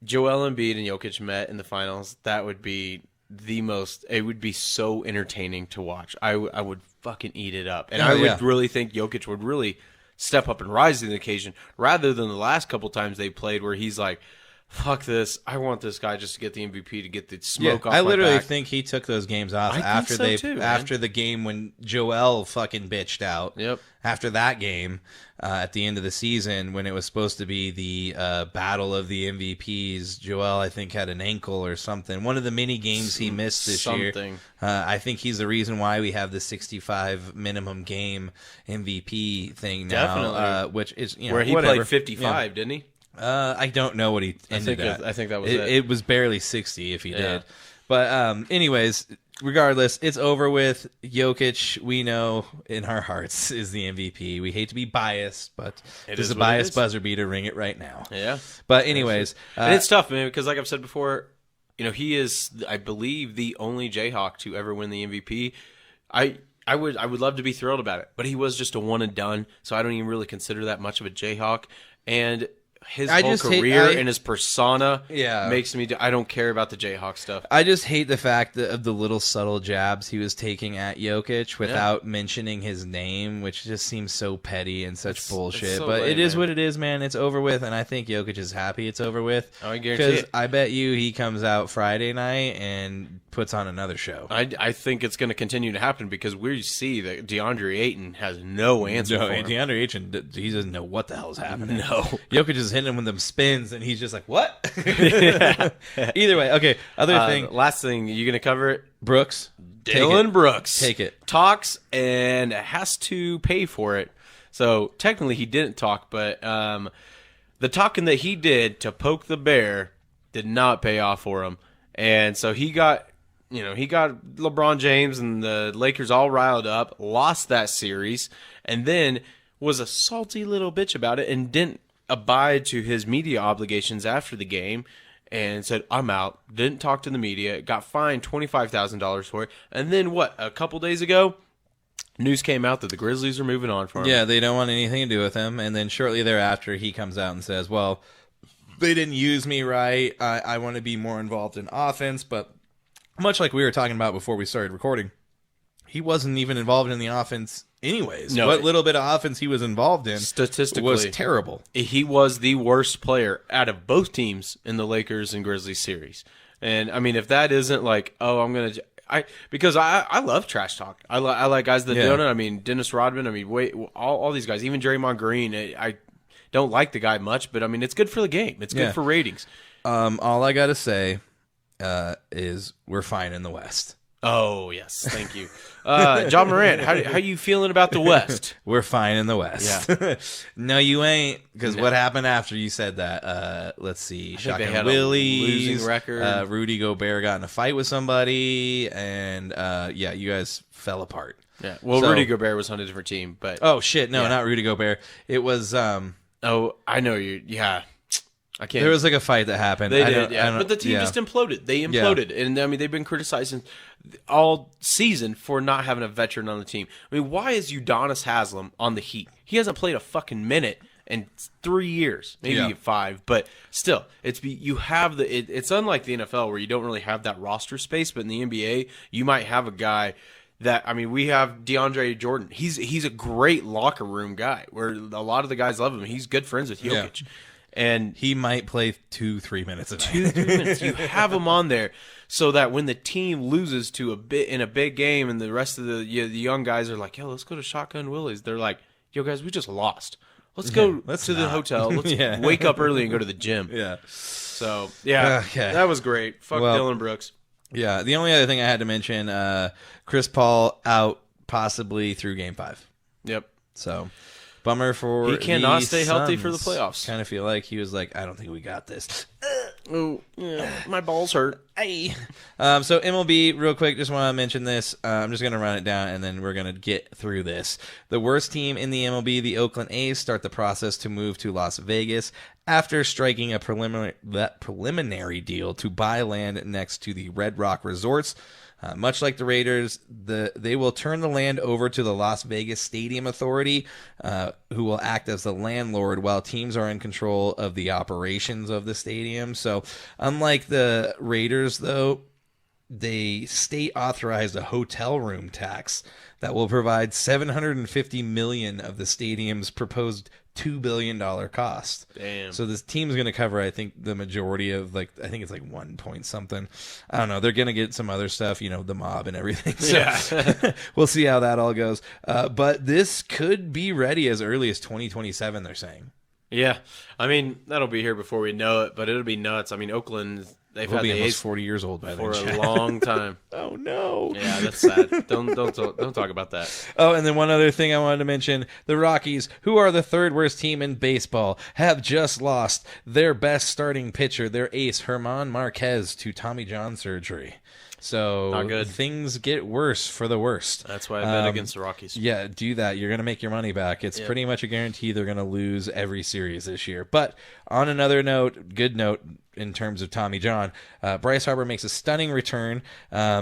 Joel Embiid and Jokic met in the finals, that would be it would be so entertaining to watch. I would fucking eat it up. And I would really think Jokic would really step up and rise to the occasion rather than the last couple times they played where he's like, fuck this, I want this guy just to get the MVP, to get the smoke off my back. I literally think he took those games off after after the game when Joel fucking bitched out. Yep. After that game, at the end of the season, when it was supposed to be the battle of the MVPs, Joel, I think, had an ankle or something. One of the mini games he missed this year. I think he's the reason why we have the 65 minimum game MVP thing now. Definitely. Which is, where he played 55, didn't he? I don't know what he ended at. I think that was it. It was barely 60 if he did. But anyways, regardless, it's over with. Jokic, we know in our hearts, is the MVP. We hate to be biased, but there's a biased buzzer beater. Ring it right now. Yeah. But anyways. And it's tough, man, because like I've said before, he is, I believe, the only Jayhawk to ever win the MVP. I would love to be thrilled about it, but he was just a one and done, so I don't even really consider that much of a Jayhawk. And his whole career and his persona makes me I don't care about the Jayhawk stuff. I just hate the fact of the little subtle jabs he was taking at Jokic without mentioning his name, which just seems so petty and such bullshit. It's so but lame, it is what it is, man. It's over with, and I think Jokic is happy it's over with. I guarantee it. I bet you he comes out Friday night and puts on another show. I think it's going to continue to happen because we see that DeAndre Ayton has no answer for him. DeAndre Ayton, he doesn't know what the hell's happening. No. Jokic is hitting him with them spins, and he's just like, what? Either way, okay. Other thing. Last thing, you going to cover it? Brooks. Dylan Brooks. Take it. Talks and has to pay for it. So technically he didn't talk, but the talking that he did to poke the bear did not pay off for him. And so he got LeBron James and the Lakers all riled up, lost that series, and then was a salty little bitch about it and didn't abide to his media obligations after the game and said, I'm out, didn't talk to the media, got fined $25,000 for it. And then a couple days ago, news came out that the Grizzlies are moving on for him. Yeah, they don't want anything to do with him. And then shortly thereafter, he comes out and says, well, they didn't use me right. I want to be more involved in offense, but much like we were talking about before we started recording, he wasn't even involved in the offense anyways. No, what little bit of offense he was involved in statistically was terrible. He was the worst player out of both teams in the Lakers and Grizzlies series. And I mean, if that isn't like, because I love trash talk. I like guys that don't. I mean, Dennis Rodman. I mean, all these guys, even Draymond Green. I don't like the guy much, but I mean, it's good for the game. It's good for ratings. All I gotta say is we're fine in the West. Oh, yes. Thank you. John Morant, how you feeling about the West? We're fine in the West. Yeah. No, you ain't, because what happened after you said that? Let's see. Shotgun Willie's, losing record. Rudy Gobert got in a fight with somebody, and you guys fell apart. Yeah. Well, Rudy Gobert was on a different team, but... Oh, shit. No, not Rudy Gobert. It was... Oh, I know you. Yeah. I can't. There was like a fight that happened. They did, but the team just imploded. They imploded, and I mean they've been criticizing all season for not having a veteran on the team. I mean, why is Udonis Haslem on the Heat? He hasn't played a fucking minute in 3 years, maybe 5, but still, it's unlike the NFL where you don't really have that roster space, but in the NBA you might have a guy. We have DeAndre Jordan. He's a great locker room guy where a lot of the guys love him. He's good friends with Jokic. Yeah. And he might play 2-3 minutes a night. 2-3 minutes. You have him on there so that when the team loses to in a big game and the rest of the young guys are like, yo, let's go to Shotgun Willie's. They're like, yo, guys, we just lost. Let's go to the hotel. Let's wake up early and go to the gym. Yeah. So, that was great. Fuck Dylan Brooks. Yeah. The only other thing I had to mention, Chris Paul out possibly through Game 5. Yep. So... Bummer for he cannot stay healthy for the playoffs. Kind of feel like he was like, I don't think we got this. Oh, yeah, my balls hurt. Hey. So MLB, real quick, just want to mention this. I'm just going to run it down, and then we're going to get through this. The worst team in the MLB, the Oakland A's, start the process to move to Las Vegas after striking a preliminary deal to buy land next to the Red Rock Resorts. Much like the Raiders, they will turn the land over to the Las Vegas Stadium Authority, who will act as the landlord while teams are in control of the operations of the stadium. So unlike the Raiders, though, the state authorized a hotel room tax that will provide $750 million of the stadium's proposed $2 billion cost. Damn. So this team's going to cover, I think, the majority of, like, I think it's like 1 point something. I don't know. They're going to get some other stuff, the mob and everything. So Yeah. we'll see how that all goes. But this could be ready as early as 2027, they're saying. Yeah. I mean, that'll be here before we know it, but it'll be nuts. I mean, Oakland, they've We'll had be the almost A's 40 years old by for then. a long time. Oh, no. Yeah, that's sad. Don't talk about that. Oh, and then one other thing I wanted to mention. The Rockies, who are the third worst team in baseball, have just lost their best starting pitcher, their ace, German Marquez, to Tommy John surgery. So Not good. Things get worse for the worst. That's why I bet against the Rockies. Yeah, do that. You're going to make your money back. It's pretty much a guarantee they're going to lose every series this year. But on another note, good note in terms of Tommy John, Bryce Harper makes a stunning return.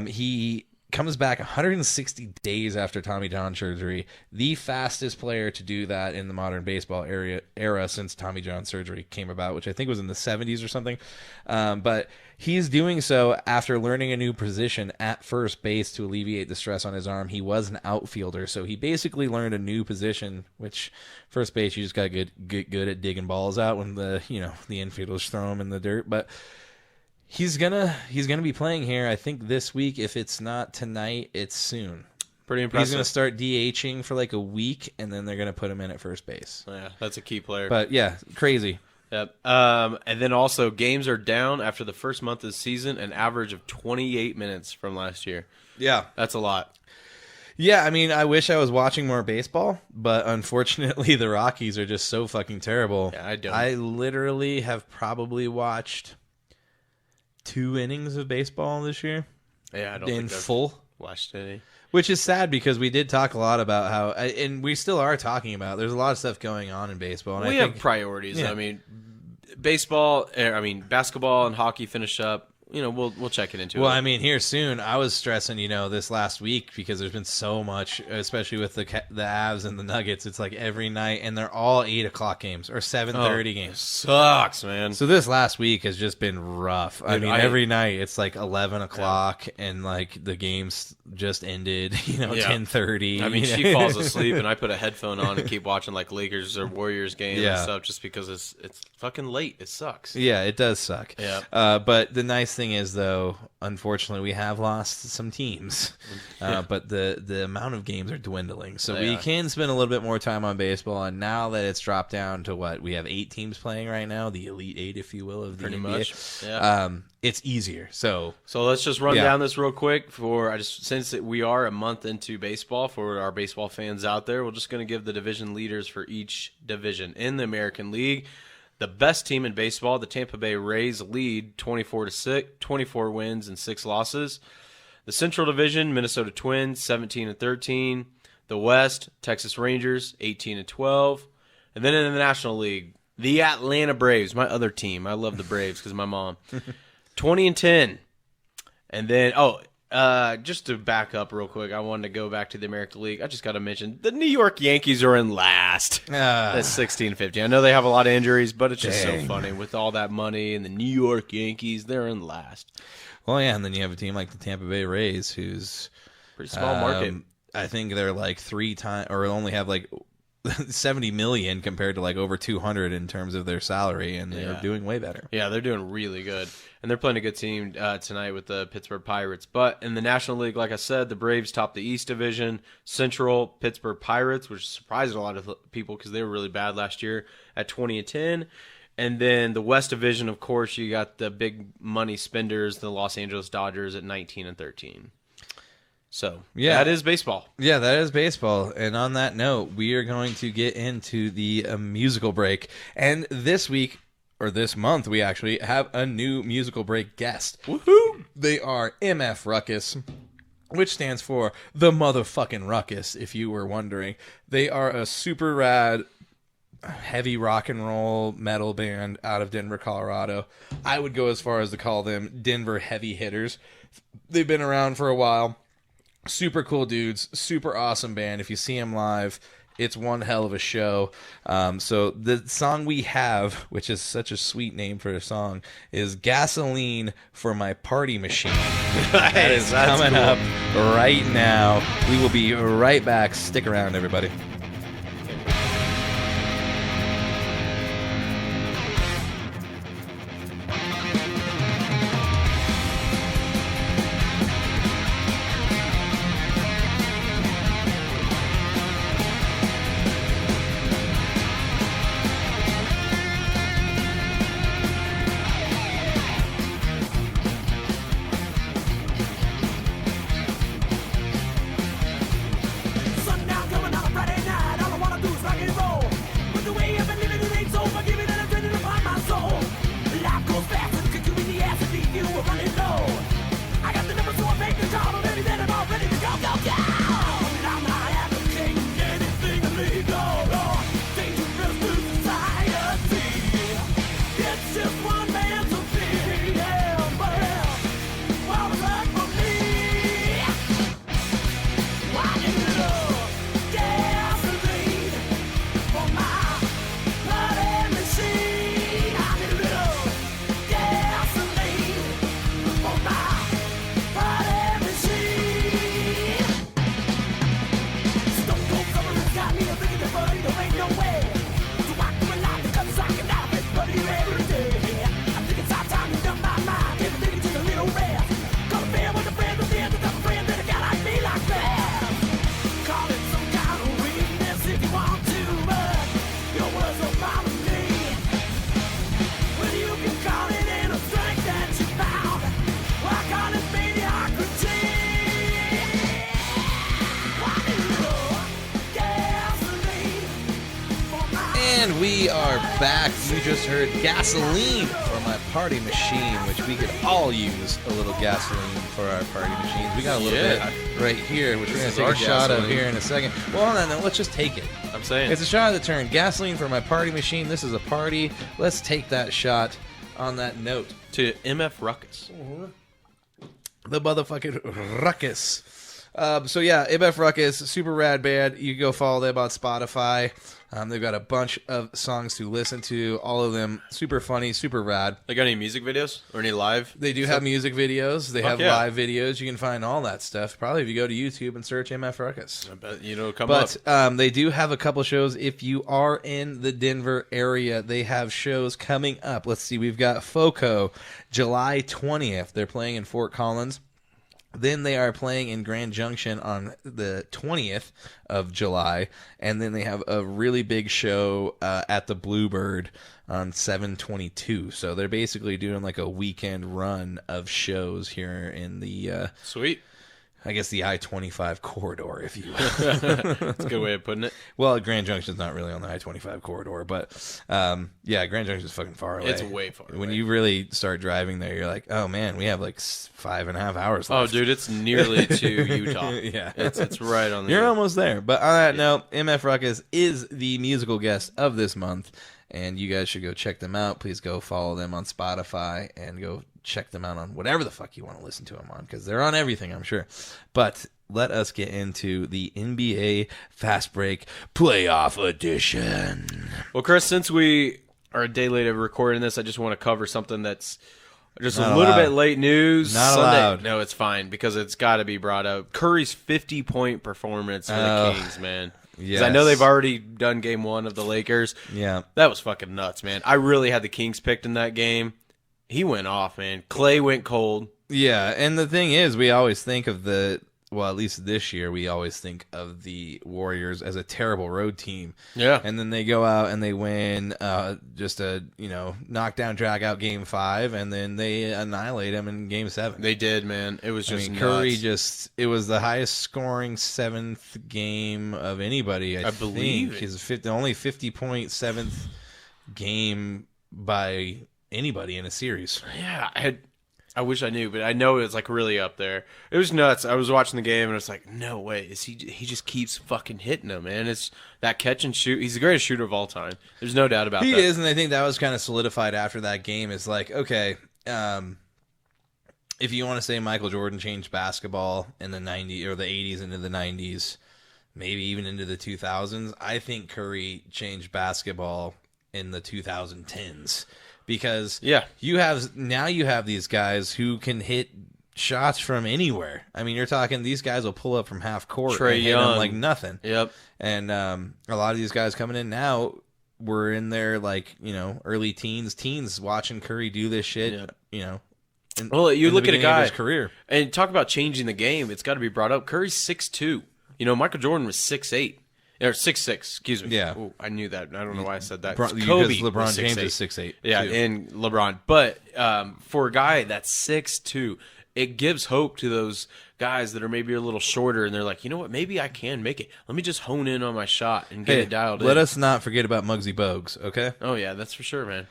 He comes back 160 days after Tommy John surgery, the fastest player to do that in the modern baseball era since Tommy John surgery came about, which I think was in the 70s or something. But he's doing so after learning a new position at first base to alleviate the stress on his arm. He was an outfielder, so he basically learned a new position, which first base, you just got to get good at digging balls out when the infielders throw them in the dirt. But he's gonna be playing here, I think, this week. If it's not tonight, it's soon. Pretty impressive. He's gonna start DHing for like a week, and then they're gonna put him in at first base. Yeah, that's a key player. But yeah, crazy. Yep. And then also games are down after the first month of the season, an average of 28 minutes from last year. Yeah. That's a lot. Yeah, I mean, I wish I was watching more baseball, but unfortunately the Rockies are just so fucking terrible. Yeah, I don't. I literally have probably watched 2 innings of baseball this year. Yeah, I don't in think I've full. watched any. Which is sad because we did talk a lot about how, and we still are talking about, there's a lot of stuff going on in baseball. And We I have think, priorities. Yeah. I mean, basketball and hockey finish up. We'll check it into it. Well, I mean, here soon, I was stressing, this last week because there's been so much, especially with the Avs and the Nuggets. It's like every night, and they're all 8 o'clock games or 7:30 games. Sucks, man. So this last week has just been rough. I Dude, mean, every night it's like 11 o'clock, and like the games just ended, 10:30. I mean, she falls asleep, and I put a headphone on and keep watching like Lakers or Warriors games and stuff just because it's fucking late. It sucks. Yeah, it does suck. Yeah. But the nice thing is, though, unfortunately, we have lost some teams. But the amount of games are dwindling. So we can spend a little bit more time on baseball. And now that it's dropped down to we have 8 teams playing right now, the Elite 8, if you will, of the Pretty NBA. much. Yeah. It's easier. So let's just run down this real quick since we are a month into baseball for our baseball fans out there. We're just going to give the division leaders for each division in the American League. The best team in baseball, the Tampa Bay Rays, lead 24-6, 24 wins and 6 losses. The Central Division, Minnesota Twins, 17-13. The West, Texas Rangers, 18-12. And then in the National League, the Atlanta Braves, my other team. I love the Braves because of my mom. 20-10. And then, just to back up real quick, I wanted to go back to the American League. I just got to mention the New York Yankees are in last. That's 16-50. I know they have a lot of injuries, but it's just so funny with all that money and the New York Yankees. They're in last. Well, yeah, and then you have a team like the Tampa Bay Rays, who's pretty small market. I think they're like 3 times, or only have like 70 million compared to like over 200 in terms of their salary, and they're doing way better. Yeah, they're doing really good, and they're playing a good team tonight with the Pittsburgh Pirates. But in the National League, like I said, the Braves top the East Division. Central, Pittsburgh Pirates, which surprised a lot of people because they were really bad last year at 20-10. And then the West Division, of course, you got the big money spenders, the Los Angeles Dodgers at 19-13. So, that is baseball. Yeah, that is baseball. And on that note, we are going to get into the musical break. And this week, or this month, we actually have a new musical break guest. Woohoo! They are MF Ruckus, which stands for the motherfucking Ruckus, if you were wondering. They are a super rad heavy rock and roll metal band out of Denver, Colorado. I would go as far as to call them Denver heavy hitters. They've been around for a while. Super cool dudes, super awesome band. If you see them live, it's one hell of a show. So the song we have, which is such a sweet name for a song, is Gasoline for My Party Machine. That is coming up right now. We will be right back. Stick around, everybody. Sundown coming on a Friday night. All I wanna do is rock and roll. But the way I've been living, it ain't so forgiving, and I'm ready to find my soul. Life goes fast and kick you in the ass and leave you running low. I got the number, so I make the call. I'm ready, then I'm all ready to go, go, go. And I'm not advocating anything illegal or dangerous to society. It's just one man's opinion, but well, luck for me. I need a little gasoline for my party machine. I need a little gasoline for my party machine. Stone Cold Summer has got me thinking that buddy, there ain't no way. So I do a lot because I can out of it, buddy, every day. I think it's our time to dump my mind, everything just a little rest. Got a band with a friend, but the end of a friend that a guy like me like that. Call it some kind of weakness if you want to, but your words don't bother me. Well, you can call it inner strength that you found. I call it mediocrity. I need a little gasoline for my And we are back. You just heard Gasoline for My Party Machine, which we could all use a little gasoline for our party machines. We got a little bit right here, which we're going This to is take our a shot of gasoline. here in a second. Well, on that note, let's just take it. I'm saying. It's a shot of the turn. Gasoline for my party machine. This is a party. Let's take that shot on that note. To MF Ruckus. The motherfucking Ruckus. So yeah, MF Ruckus, super rad band. You can go follow them on Spotify. They've got a bunch of songs to listen to. All of them super funny, super rad. They got any music videos or any live? They do have music videos. They have yeah. live videos. You can find all that stuff probably if you go to YouTube and search MF Ruckus. I bet it'll come up. But they do have a couple shows. If you are in the Denver area, they have shows coming up. Let's see. We've got FOCO, July 20th. They're playing in Fort Collins. Then they are playing in Grand Junction on the 20th of July. And then they have a really big show at the Bluebird on 7/22. So they're basically doing like a weekend run of shows here in the Sweet. I guess the I-25 corridor, if you will. That's a good way of putting it. Well, Grand Junction's not really on the I-25 corridor, but yeah, Grand Junction's fucking far away. It's way far When away. you really start driving there, you're like, oh man, we have like 5.5 hours Oh, left. dude, it's nearly to Utah. Yeah. It's right on the. You're almost there. But on that note, MF Ruckus is the musical guest of this month, and you guys should go check them out. Please go follow them on Spotify and go check them out on whatever the fuck you want to listen to them on, because they're on everything, I'm sure. But let us get into the NBA Fast Break Playoff Edition. Well, Chris, since we are a day late of recording this, I just want to cover something that's just Not a little allowed. bit late news. Not Sunday. allowed. No, it's fine because it's got to be brought up. Curry's 50-point performance for the Kings, man. 'Cause I know they've already done game one of the Lakers. Yeah. That was fucking nuts, man. I really had the Kings picked in that game. He went off, man. Clay went cold. Yeah, and the thing is, we always think of at least this year, we always think of the Warriors as a terrible road team. Yeah. And then they go out and they win just a, knockdown, drag out game 5, and then they annihilate them in game 7. They did, man. It was just Curry nuts. it was the highest scoring 7th game of anybody, I believe think. it. His the only 50-point 7th game by anybody in a series. Yeah, I wish I knew, but I know it's like really up there. It was nuts. I was watching the game and it's like, no way, he just keeps fucking hitting them, man. It's that catch and shoot. He's the greatest shooter of all time. There's no doubt about that. He is, and I think that was kind of solidified after that game. Is like, okay, if you want to say Michael Jordan changed basketball in the 90s or the 80s into the 90s, maybe even into the 2000s, I think Curry changed basketball in the 2010s. Because you have these guys who can hit shots from anywhere. I mean, you're talking these guys will pull up from half court and hit them like nothing. Yep. And a lot of these guys coming in now were in their early teens watching Curry do this shit. Yep. You look at a guy his career and talk about changing the game. It's got to be brought up. Curry's 6'2". Michael Jordan was 6'8". Or 6'6", excuse me. Yeah. Ooh, I knew that. I don't know why I said that. Because LeBron James is 6'8". Yeah, too. and LeBron. But for a guy that's 6'2", it gives hope to those guys that are maybe a little shorter, and they're like, you know what, maybe I can make it. Let me just hone in on my shot and get it dialed in. Let us not forget about Muggsy Bogues, okay? Oh, yeah, that's for sure, man.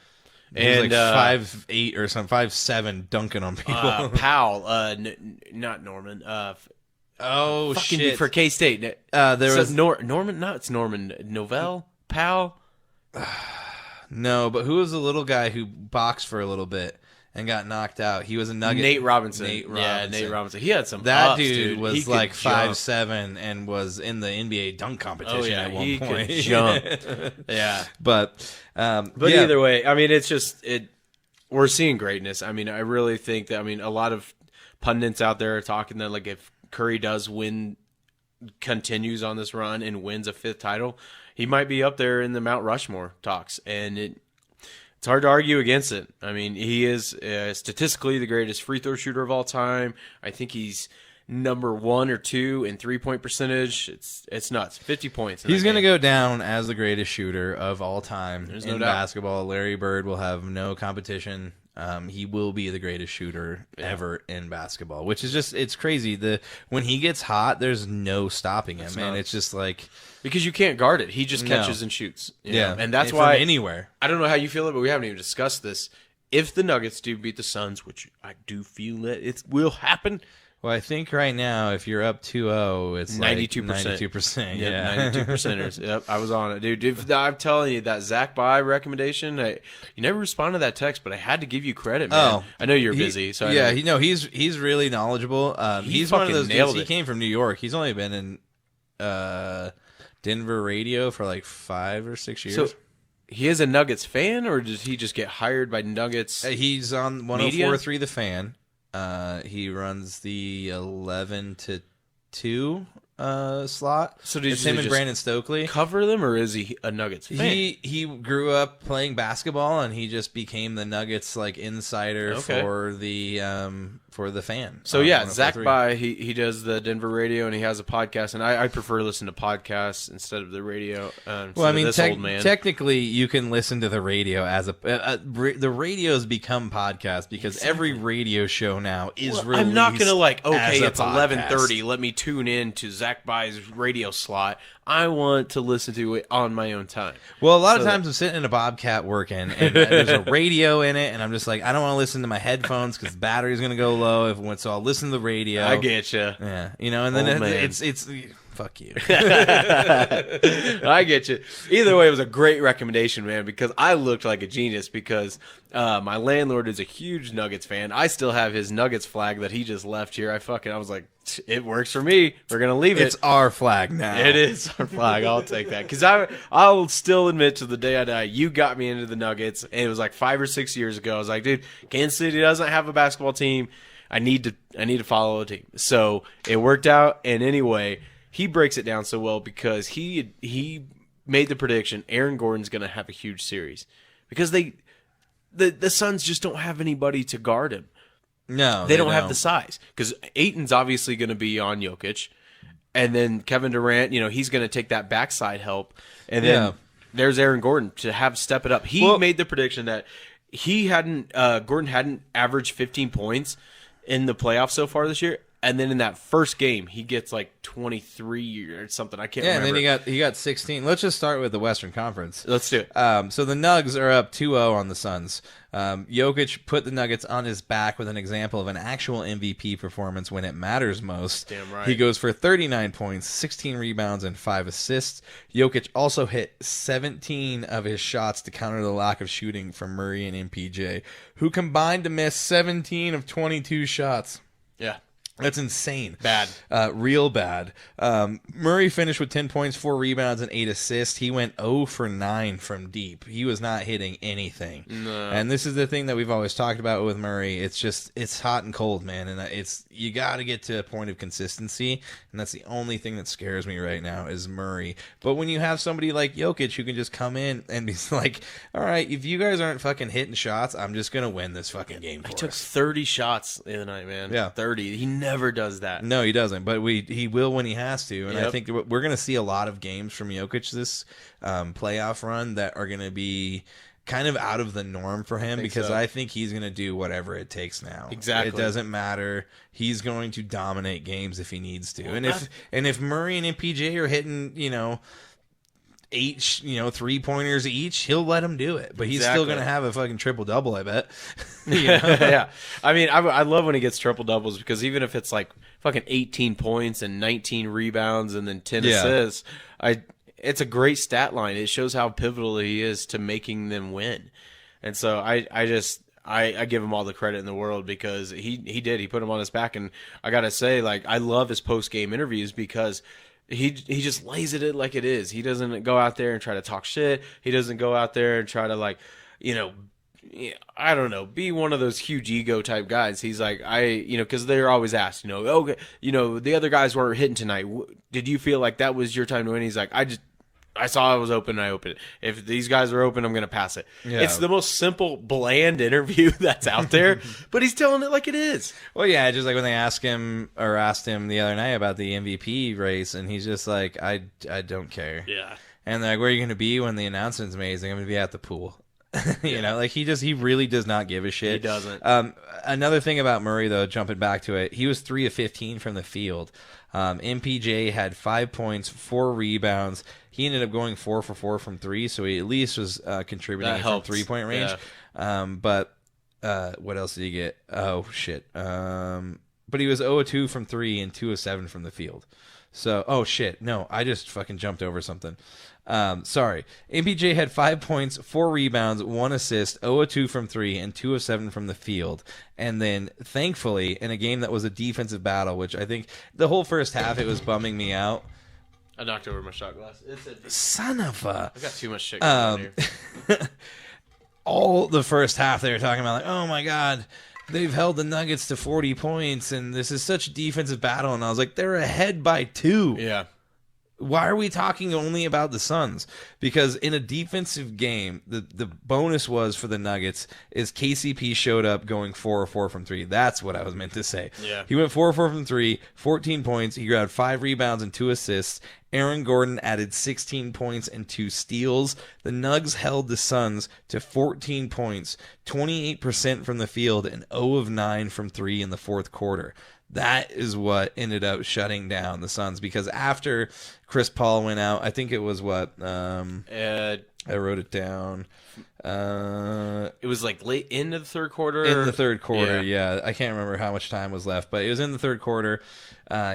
He's like 5'8" or something, 5'7", dunking on people. Powell, not Norman, oh, shit. For K-State. There was Norman. No, it's Norman. Novell? Powell? No, but who was the little guy who boxed for a little bit and got knocked out? He was a Nugget. Nate Robinson. Yeah, Nate Robinson. He had some That ups, dude was he like could jump. 5'7" and was in the NBA dunk competition at one he point. Could jump. Yeah. But either way, I mean, it's just we're seeing greatness. I mean, I really think that, a lot of pundits out there are talking that, like, if Curry continues on this run and wins a 5th title, he might be up there in the Mount Rushmore talks, and it's hard to argue against it. I mean, he is statistically the greatest free throw shooter of all time. I think he's number 1 or 2 in 3-point percentage. It's nuts. 50 points. He's going to go down as the greatest shooter of all time in basketball. Larry Bird will have no competition. He will be the greatest shooter ever in basketball, which is just, it's crazy. When he gets hot, there's no stopping him, man. It's just like, because you can't guard it. He just catches and shoots. Yeah. And that's why anywhere. I don't know how you feel it, but we haven't even discussed this. If the Nuggets do beat the Suns, which I do feel that it will happen. Well, I think right now, if you're up 2-0, it's 92%. 92%. Yeah, 92%ers. Yep, I was on it, dude. I'm telling you, that Zach Bye recommendation, you never responded to that text, but I had to give you credit, man. Oh, I know you're busy. So he's really knowledgeable. He's one of those dudes. He came from New York. He's only been in Denver radio for like 5 or 6 years. So he is a Nuggets fan, or did he just get hired by Nuggets? He's on 104.3 The Fan. He runs the 11 to 2 slot. So did it's him and Brandon Stokely cover them, or is he a Nuggets fan? He grew up playing basketball, and he just became the Nuggets insider for the Fan. So Zach Bye, he does the Denver radio, and he has a podcast, and I prefer to listen to podcasts instead of the radio. Well, I mean, technically, you can listen to the radio as the radio's become podcast because every radio show now is released. I'm not gonna it's 11:30. Let me tune in to Zach Bye's radio slot. I want to listen to it on my own time. Well, a lot of times I'm sitting in a Bobcat working, and there's a radio in it, and I'm just like, I don't want to listen to my headphones because the battery's going to go low so I'll listen to the radio. I get you. Yeah, and then it's fuck you. I get you. Either way, it was a great recommendation, man, because I looked like a genius because my landlord is a huge Nuggets fan. I still have his Nuggets flag that he just left here. I was like, it works for me. We're going to leave it. It's our flag now. It is our flag. I'll take that. Because I'll still admit to the day I die, you got me into the Nuggets. And it was like 5 or 6 years ago. I was like, dude, Kansas City doesn't have a basketball team. I need to follow a team. So it worked out. And anyway, he breaks it down so well because he made the prediction Aaron Gordon's going to have a huge series. Because the Suns just don't have anybody to guard him. No, they don't have the size because Ayton's obviously going to be on Jokic, and then Kevin Durant, he's going to take that backside help, and then there's Aaron Gordon to step it up. He made the prediction that Gordon hadn't averaged 15 points in the playoffs so far this year And then in that first game, he gets like 23 or something. I can't remember. And then he got 16. Let's just start with the Western Conference. Let's do it. So the Nugs are up 2-0 on the Suns. Jokic put the Nuggets on his back with an example of an actual MVP performance when it matters most. Damn right. He goes for 39 points, 16 rebounds, and 5 assists. Jokic also hit 17 of his shots to counter the lack of shooting from Murray and MPJ, who combined to miss 17 of 22 shots. Yeah. That's insane. Bad. Real bad. Murray finished with 10 points, 4 rebounds, and 8 assists. He went 0 for 9 from deep. He was not hitting anything. No. And this is the thing that we've always talked about with Murray. It's hot and cold, man. And you got to get to a point of consistency. And that's the only thing that scares me right now is Murray. But when you have somebody like Jokic who can just come in and be like, all right, if you guys aren't fucking hitting shots, I'm just going to win this fucking game for He took us. 30 shots the other night, man. Yeah. 30. He never does that. No, he doesn't. But he will when he has to. And Yep. I think we're going to see a lot of games from Jokic this playoff run that are going to be kind of out of the norm for him because I think he's going to do whatever it takes now. Exactly. It doesn't matter. He's going to dominate games if he needs to. And if Murray and MPJ are hitting, 8, 3-pointers each, he'll let him do it. But he's still going to have a fucking triple-double, I bet. Yeah. I mean, I love when he gets triple-doubles because even if it's like fucking 18 points and 19 rebounds and then 10 assists, it's a great stat line. It shows how pivotal he is to making them win. And so I give him all the credit in the world because he put him on his back. And I got to say, like, I love his post-game interviews because he just lays it like it is. He doesn't go out there and try to talk shit. He doesn't go out there and try to, like, I don't know, be one of those huge ego type guys. He's like, because they're always asked, okay, the other guys weren't hitting tonight. Did you feel like that was your time to win? He's like, I saw it was open and I opened it. If these guys are open, I'm going to pass it. Yeah. It's the most simple, bland interview that's out there, but he's telling it like it is. Well, yeah, just like when they asked him the other night about the MVP race, and he's just like, I don't care. Yeah. And they're like, where are you going to be when the announcement's made? He's like, I'm going to be at the pool. Like he really does not give a shit. He doesn't. Another thing about Murray, though, jumping back to it, he was 3 of 15 from the field. MPJ had 5 points, 4 rebounds. He ended up going 4 for 4 from 3, so he at least was contributing from 3-point range. Yeah. But what else did he get? Oh, shit. But he was 0 of 2 from 3 and 2 of 7 from the field. So, oh, shit. No, I just fucking jumped over something. Sorry. MPJ had 5 points, 4 rebounds, 1 assist, 0 of 2 from 3, and 2 of 7 from the field. And then, thankfully, in a game that was a defensive battle, which I think the whole first half, it was bumming me out. I knocked over my shot glass. Son of a... I got too much shit going on here. All the first half, they were talking about, like, oh, my God, they've held the Nuggets to 40 points, and this is such a defensive battle. And I was like, they're ahead by 2. Yeah. Why are we talking only about the Suns? Because in a defensive game, the bonus was for the Nuggets is KCP showed up going 4 of 4 from 3. That's what I was meant to say. Yeah. He went 4 of 4 from 3, 14 points. He grabbed 5 rebounds and 2 assists. Aaron Gordon added 16 points and 2 steals. The Nugs held the Suns to 14 points, 28% from the field, and 0 of 9 from 3 in the fourth quarter. That is what ended up shutting down the Suns because after Chris Paul went out, I think it was what? I wrote it down. It was like late into the third quarter? In the third quarter, yeah. I can't remember how much time was left, but it was in the third quarter.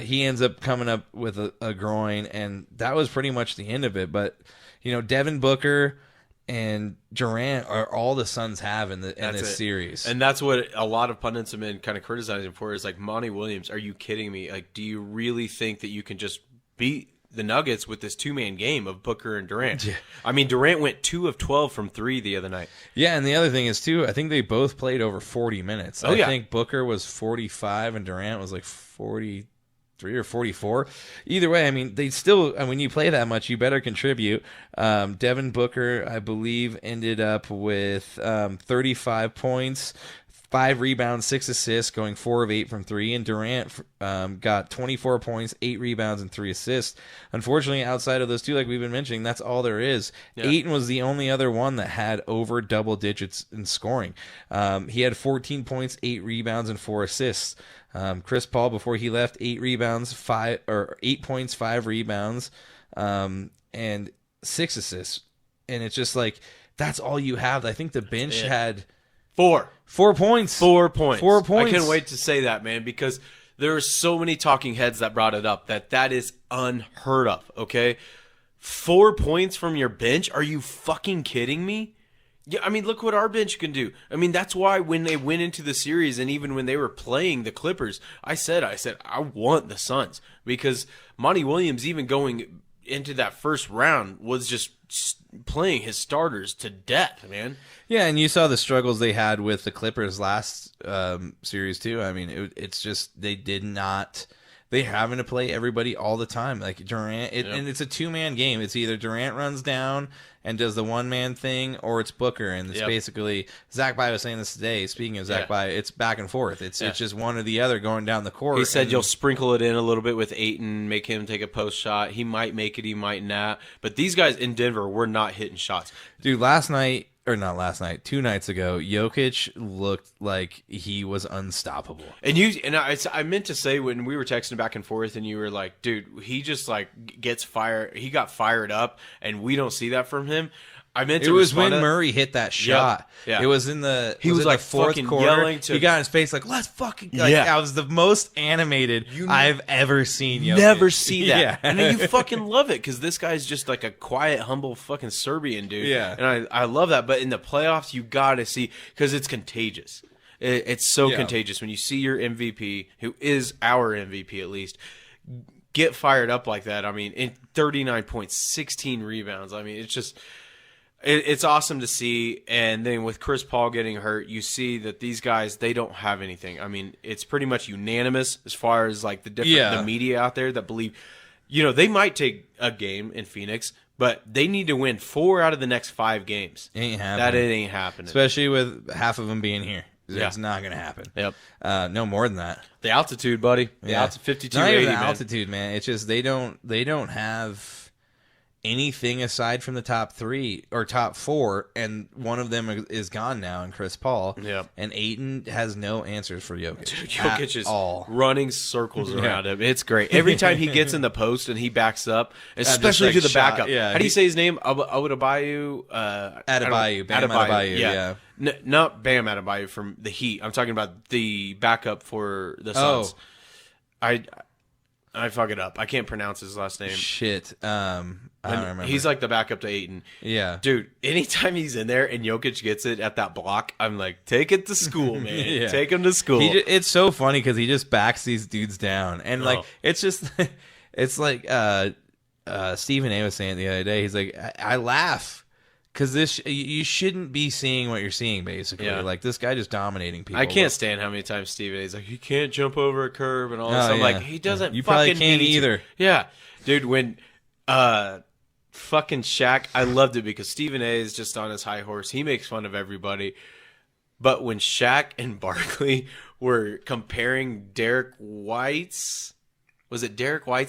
He ends up coming up with a groin, and that was pretty much the end of it. But, Devin Booker and Durant are all the Suns have in this series. And that's what a lot of pundits have been kind of criticizing for is like, Monty Williams, are you kidding me? Like, do you really think that you can just beat the Nuggets with this 2-man game of Booker and Durant? Yeah. I mean, Durant went 2 of 12 from 3 the other night. Yeah, and the other thing is, too, I think they both played over 40 minutes. I think Booker was 45 and Durant was like 43 or 44. Either way, I mean, they still, when you play that much, you better contribute. Devin Booker, I believe, ended up with 35 points, 5 rebounds, 6 assists, going 4 of 8 from 3. And Durant got 24 points, 8 rebounds, and 3 assists. Unfortunately, outside of those two, like we've been mentioning, that's all there is. Yeah. Ayton was the only other one that had over double digits in scoring. He had 14 points, 8 rebounds, and 4 assists. Chris Paul, before he left, 8 points, 5 rebounds, and 6 assists. And it's just like, that's all you have. I think the bench had 4 points. 4 points. 4 points. I can't wait to say that, man, because there are so many talking heads that brought it up that is unheard of, okay? 4 points from your bench? Are you fucking kidding me? Yeah, I mean, look what our bench can do. I mean, that's why when they went into the series and even when they were playing the Clippers, I said, I want the Suns, because Monty Williams, even going into that first round, was just playing his starters to death, man. Yeah, and you saw the struggles they had with the Clippers last series too. I mean, it's just they're having to play everybody all the time. Like Durant, and it's a 2-man game. It's either Durant runs down and does the 1-man thing, or it's Booker, and it's basically, Zach Bye was saying this today. Speaking of Zach Bye, it's back and forth. It's just one or the other going down the court. He said you'll sprinkle it in a little bit with Ayton, make him take a post shot. He might make it, he might not. But these guys in Denver were not hitting shots. Dude, 2 nights ago, Jokic looked like he was unstoppable. And I meant to say, when we were texting back and forth, and you were like, dude, he just like gets fired. He got fired up, and we don't see that from him. I meant to. It was when Murray hit that shot. Yeah. It was in the. He was like fourth quarter. Yelling he got in his face like, "Let's fucking." That was the most animated I've ever seen. Jokic. Never see that, yeah. And you fucking love it, because this guy's just like a quiet, humble, fucking Serbian dude. Yeah, and I love that. But in the playoffs, you gotta see, because it's contagious. It's so contagious when you see your MVP, who is our MVP at least, get fired up like that. I mean, in 39 points, 16 rebounds. I mean, it's just. It's awesome to see. And then with Chris Paul getting hurt, you see that these guys, they don't have anything. I mean, it's pretty much unanimous as far as like the media out there that believe, they might take a game in Phoenix, but they need to win 4 out of the next 5 games. Ain't happening. That it ain't happening. Especially with half of them being here. It's not going to happen. Yep. No more than that. The altitude, buddy. The altitude, 52, not 80, even the man. altitude, man. It's just they don't have anything aside from the top 3 or top 4, and one of them is gone now, and Chris Paul. Yep. And Ayton has no answers for Jokic. Dude, Jokic is all running circles around him. It's great. Every time he gets in the post and he backs up, especially to the backup. Yeah, how do you say his name? Adebayo? Adebayo. Bam Adebayo. Yeah. Not Bam Adebayo from the Heat. I'm talking about the backup for the Suns. I fuck it up. I can't pronounce his last name. Shit. I don't remember. He's like the backup to Ayton. Yeah. Dude, anytime he's in there and Jokic gets it at that block, I'm like, take it to school, man. Yeah. Take him to school. It's so funny because he just backs these dudes down. And, it's just, it's like Stephen A. was saying the other day. He's like, I laugh because you shouldn't be seeing what you're seeing, basically. Yeah. Like, this guy just dominating people. I can't stand how many times Stephen A. is like, he can't jump over a curb and all this. I'm like, he doesn't You fucking probably can't need to. either. Yeah. Dude, when fucking Shaq, I loved it because Stephen A. is just on his high horse. He makes fun of everybody. But when Shaq and Barkley were comparing Derek White's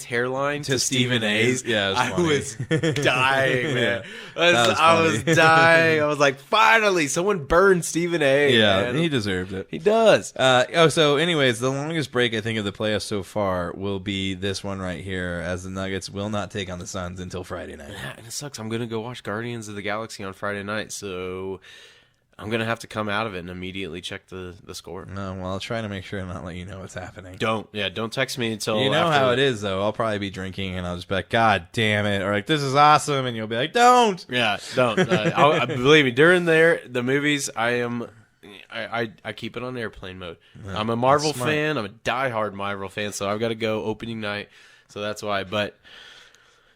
hairline to Stephen A.'s? Yeah, I was dying, man. Yeah. I was dying. I was like, finally, someone burned Stephen A. Yeah, man. he deserved it. He does. So anyways, the longest break I think of the playoffs so far will be this one right here, as the Nuggets will not take on the Suns until Friday night. Yeah, and it sucks. I'm going to go watch Guardians of the Galaxy on Friday night, so I'm going to have to come out of it and immediately check the score. No, well, I'll try to make sure and not let you know what's happening. Don't text me until you know after how it is, though. I'll probably be drinking, and I'll just be like, God damn it, or like, this is awesome, and you'll be like, don't. Yeah, don't. Believe me, during the movies, I keep it on airplane mode. Yeah, I'm a Marvel fan. I'm a diehard Marvel fan, so I've got to go opening night. So that's why. But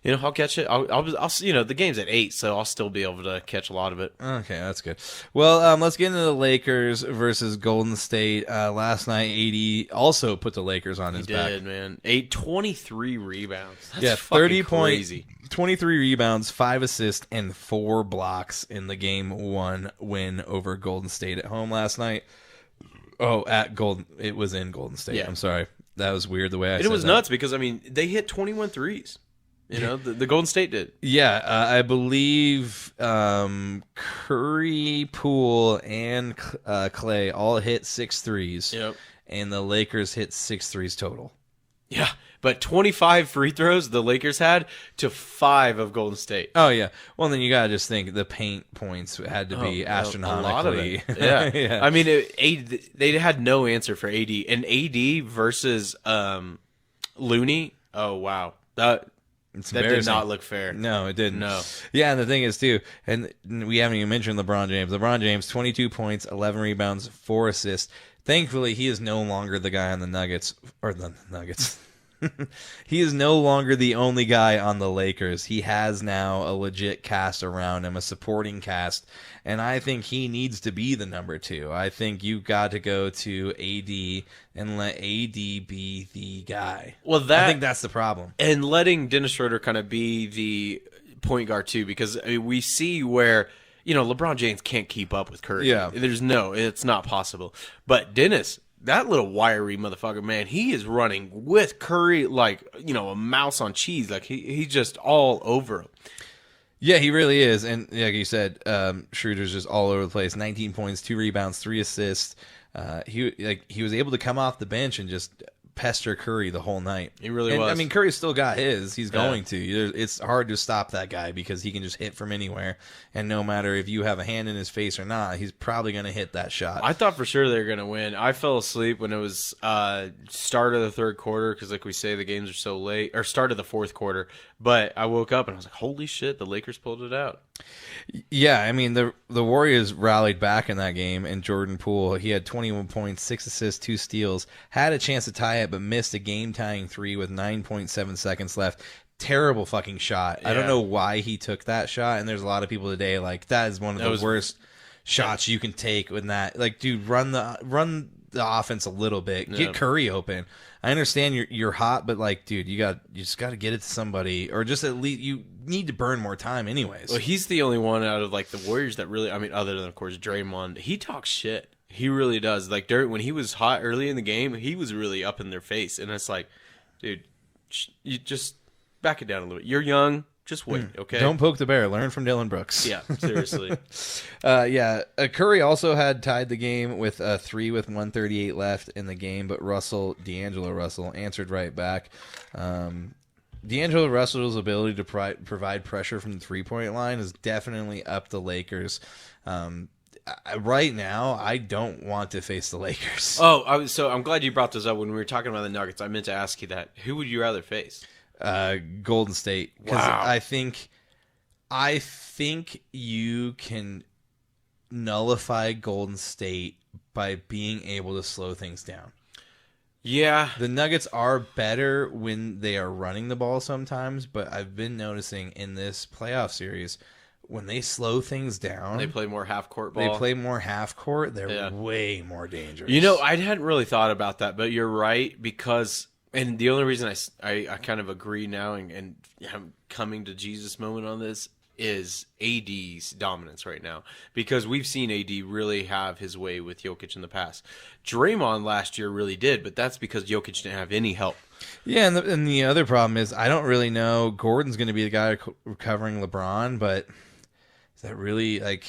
I'll catch it. I'll the game's at 8, so I'll still be able to catch a lot of it. Okay, that's good. Well, let's get into the Lakers versus Golden State. Last night, AD also put the Lakers on his back. He did, man. 23 rebounds. That's 30 crazy. 23 rebounds, 5 assists, and 4 blocks in the Game 1 win over Golden State at home last night. Oh, at Golden, it was in Golden State. Yeah. I'm sorry, that was weird the way I said it was that. Nuts because I mean they hit 21 threes. You know, the Golden State did. Yeah, I believe Curry, Poole, and Clay all hit 6 threes. Yep. And the Lakers hit 6 threes total. Yeah, but 25 free throws the Lakers had to 5 of Golden State. Oh, yeah. Well, then you got to just think the paint points had to be astronomically. A lot of it. Yeah. Yeah. I mean, they had no answer for AD. And AD versus Looney, oh, wow. That did not look fair. No, it didn't. No. Yeah, and the thing is, too, and we haven't even mentioned LeBron James. LeBron James, 22 points, 11 rebounds, 4 assists. Thankfully, he is no longer the guy on the Nuggets. Or the Nuggets. He is no longer the only guy on the Lakers. He has now a legit cast around him, a supporting cast, and I think he needs to be the number 2. I think you've got to go to AD and let AD be the guy. Well, I think that's the problem. And letting Dennis Schroeder kind of be the point guard too, because I mean, we see where LeBron James can't keep up with Curry. Yeah, it's not possible. But Dennis, that little wiry motherfucker, man, he is running with Curry like, a mouse on cheese. Like, he's just all over him. Yeah, he really is. And like you said, Schroeder's just all over the place. 19 points, 2 rebounds, 3 assists. He was able to come off the bench and just pester Curry the whole night. He really was. I mean, Curry's still got his. He's going to. It's hard to stop that guy because he can just hit from anywhere. And no matter if you have a hand in his face or not, he's probably going to hit that shot. I thought for sure they were going to win. I fell asleep when it was start of the third quarter because, like we say, the games are so late. Or start of the fourth quarter. But I woke up and I was like, holy shit, the Lakers pulled it out. Yeah, I mean, the Warriors rallied back in that game, and Jordan Poole, he had 21 points, 6 assists, 2 steals, had a chance to tie it, but missed a game-tying 3 with 9.7 seconds left. Terrible fucking shot. Yeah. I don't know why he took that shot, and there's a lot of people today like, that is one of the worst shots you can take with that. Like, dude, run the offense a little bit. Get Curry open. I understand you're hot, but like, dude, you just got to get it to somebody, or just at least you need to burn more time, anyways. Well, he's the only one out of like the Warriors that really, I mean, other than of course Draymond, he talks shit. He really does. Like when he was hot early in the game, he was really up in their face, and it's like, dude, you just back it down a little bit. You're young. Just wait, okay? Don't poke the bear. Learn from Dylan Brooks. Yeah, seriously. Curry also had tied the game with 3 with 1:38 left in the game, but D'Angelo Russell answered right back. D'Angelo Russell's ability to provide pressure from the three-point line has definitely upped the Lakers. Right now, I don't want to face the Lakers. So I'm glad you brought this up. When we were talking about the Nuggets, I meant to ask you that. Who would you rather face? Golden State. Wow. I think you can nullify Golden State by being able to slow things down. Yeah. The Nuggets are better when they are running the ball sometimes, but I've been noticing in this playoff series, when they slow things down, they play more half-court ball. They're way more dangerous. I hadn't really thought about that, but you're right, because... And the only reason I kind of agree now and I'm coming to Jesus moment on this is AD's dominance right now, because we've seen AD really have his way with Jokic in the past. Draymond last year really did, but that's because Jokic didn't have any help. Yeah, and the other problem is I don't really know. Gordon's going to be the guy covering LeBron, but is that really like...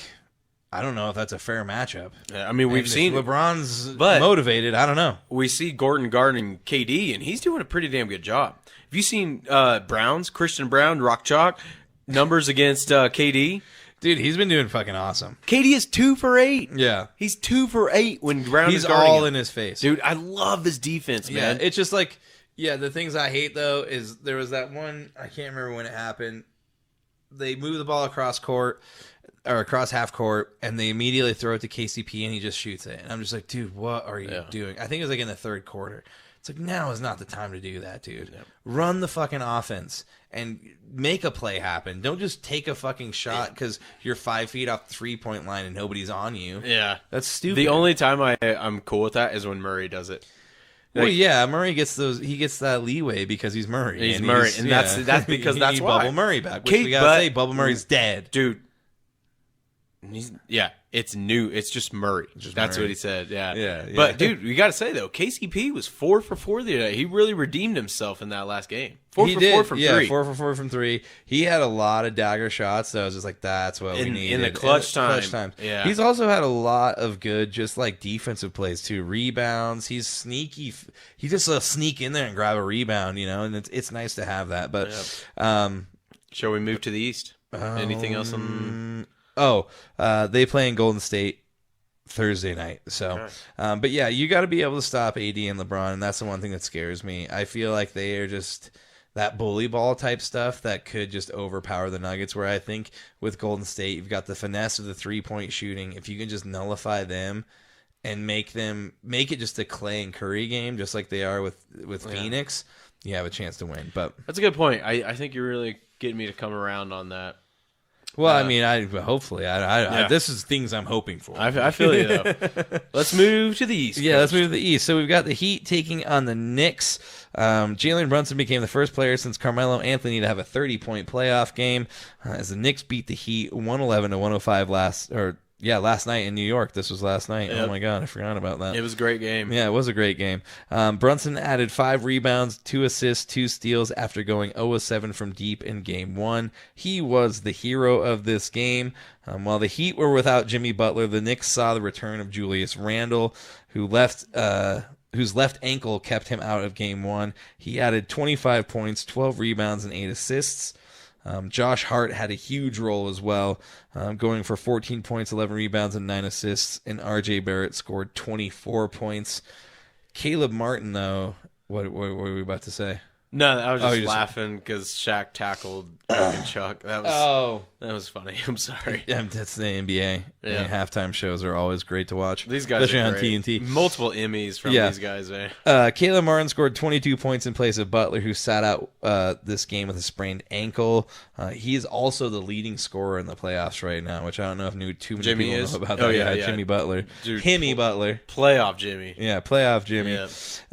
I don't know if that's a fair matchup. I mean, we've seen LeBron's motivated. I don't know. We see Gordon guarding KD, and he's doing a pretty damn good job. Have you seen Christian Brown, Rock Chalk, numbers against KD? Dude, he's been doing fucking awesome. KD is 2 for 8. Yeah. He's 2 for 8 when Brown is guarding He's all him. in his face. Dude, I love his defense, man. Yeah, it's just like, the things I hate, though, is there was that one, I can't remember when it happened. They move the ball across half court, and they immediately throw it to KCP, and he just shoots it. And I'm just like, dude, what are you doing? I think it was like in the third quarter. It's like, now is not the time to do that, dude. Yeah. Run the fucking offense and make a play happen. Don't just take a fucking shot because you're 5 feet off the 3-point line and nobody's on you. Yeah. That's stupid. The only time I'm cool with that is when Murray does it. Well, yeah, Murray gets that leeway because he's Murray. He's Murray, and that's because that's why. Bubble Murray back, which we gotta say, Bubble Murray's dead. Dude. It's new. It's just Murray. That's Murray. what he said. Yeah. Yeah. But, dude, we got to say, though, KCP was 4 for 4 the other day. He really redeemed himself in that last game. 4 for 4 from 3. Yeah, 4 for 4 from 3. He had a lot of dagger shots, so I was just like, that's what we needed. In the clutch time. Yeah. He's also had a lot of good, just like defensive plays, too. Rebounds. He's sneaky. He just sneak in there and grab a rebound, and it's nice to have that. But, shall we move to the East? Anything else on... they play in Golden State Thursday night. So, but yeah, you got to be able to stop AD and LeBron, and that's the one thing that scares me. I feel like they are just that bully ball type stuff that could just overpower the Nuggets, where I think with Golden State, you've got the finesse of the 3-point shooting. If you can just nullify them and make it just a Clay and Curry game, just like they are with Phoenix, you have a chance to win. But that's a good point. I think you're really getting me to come around on that. Well, I mean, hopefully, this is things I'm hoping for. I feel you, though. Let's move to the East. Yeah, let's move to the East. So we've got the Heat taking on the Knicks. Jalen Brunson became the first player since Carmelo Anthony to have a 30-point playoff game as the Knicks beat the Heat 111-105 last night in New York. This was last night. Yep. Oh, my God. I forgot about that. It was a great game. Yeah, it was a great game. Brunson added 5 rebounds, 2 assists, 2 steals after going 0-7 from deep in Game 1. He was the hero of this game. While the Heat were without Jimmy Butler, the Knicks saw the return of Julius Randle, whose left ankle kept him out of Game 1. He added 25 points, 12 rebounds, and 8 assists. Josh Hart had a huge role as well, going for 14 points, 11 rebounds, and 9 assists, and R.J. Barrett scored 24 points. Caleb Martin, though, what were we about to say? No, I was just laughing because Shaq tackled Chuck. That was funny. I'm sorry. Yeah, that's the NBA. Yeah. Halftime shows are always great to watch. These guys especially are on great. TNT. Multiple Emmys from these guys. Caleb Martin scored 22 points in place of Butler, who sat out this game with a sprained ankle. He is also the leading scorer in the playoffs right now, which I don't know if too many people know about that. Oh, yeah. Jimmy Butler. Dude, Jimmy Butler. Playoff Jimmy. Yeah, playoff Jimmy.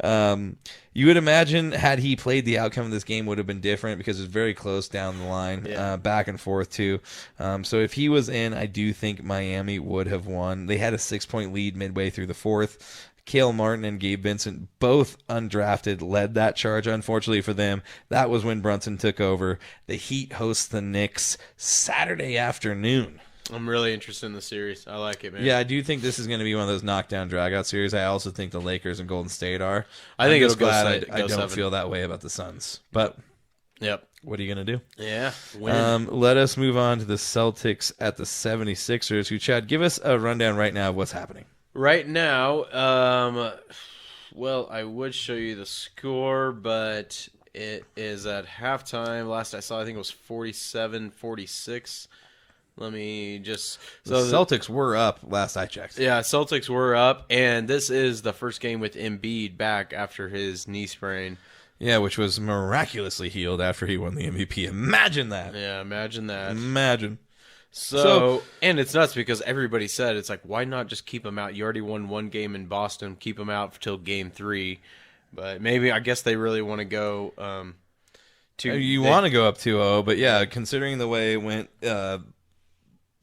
Yeah. You would imagine had he played, the outcome of this game would have been different because it's very close down the line, back and forth too. So if he was in, I do think Miami would have won. They had a 6-point lead midway through the fourth. Cale Martin and Gabe Vincent, both undrafted, led that charge. Unfortunately for them, that was when Brunson took over. The Heat host the Knicks Saturday afternoon. I'm really interested in the series. I like it, man. Yeah, I do think this is going to be one of those knockdown dragout series. I also think the Lakers and Golden State are. I think it'll go I don't 7. feel that way about the Suns. But what are you going to do? Yeah. Let us move on to the Celtics at the 76ers, who, Chad, give us a rundown right now of what's happening. Right now, well, I would show you the score, but it is at halftime. Last I saw, I think it was 47-46. Let me just... So the Celtics were up last I checked. Yeah, Celtics were up, and this is the first game with Embiid back after his knee sprain. Yeah, which was miraculously healed after he won the MVP. Imagine that. Yeah, imagine that. Imagine. So, and it's nuts because everybody said, it's like, why not just keep him out? You already won one game in Boston. Keep him out till Game 3. But maybe, I guess they really want to go... want to go up 2-0, but yeah, considering the way it went...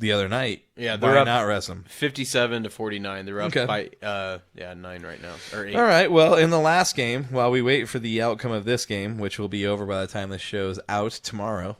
the other night, they're why up not rest them? 57-49. They're up by 9 right now, or 8. All right. Well, in the last game, while we wait for the outcome of this game, which will be over by the time this show's out tomorrow.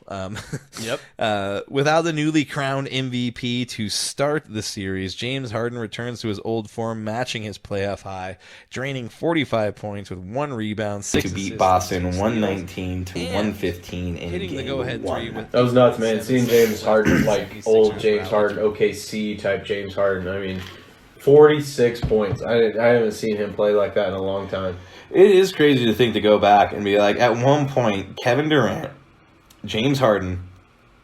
Without the newly crowned MVP to start the series, James Harden returns to his old form, matching his playoff high, draining 45 points with 1 rebound, 6 to beat Boston 119-115 in hitting the go-ahead 3 with that was nuts, man. Seeing James Harden like old James Harden, OKC type James Harden. I mean, 46 points. I haven't seen him play like that in a long time. It is crazy to think to go back and be like, at one point, Kevin Durant, James Harden,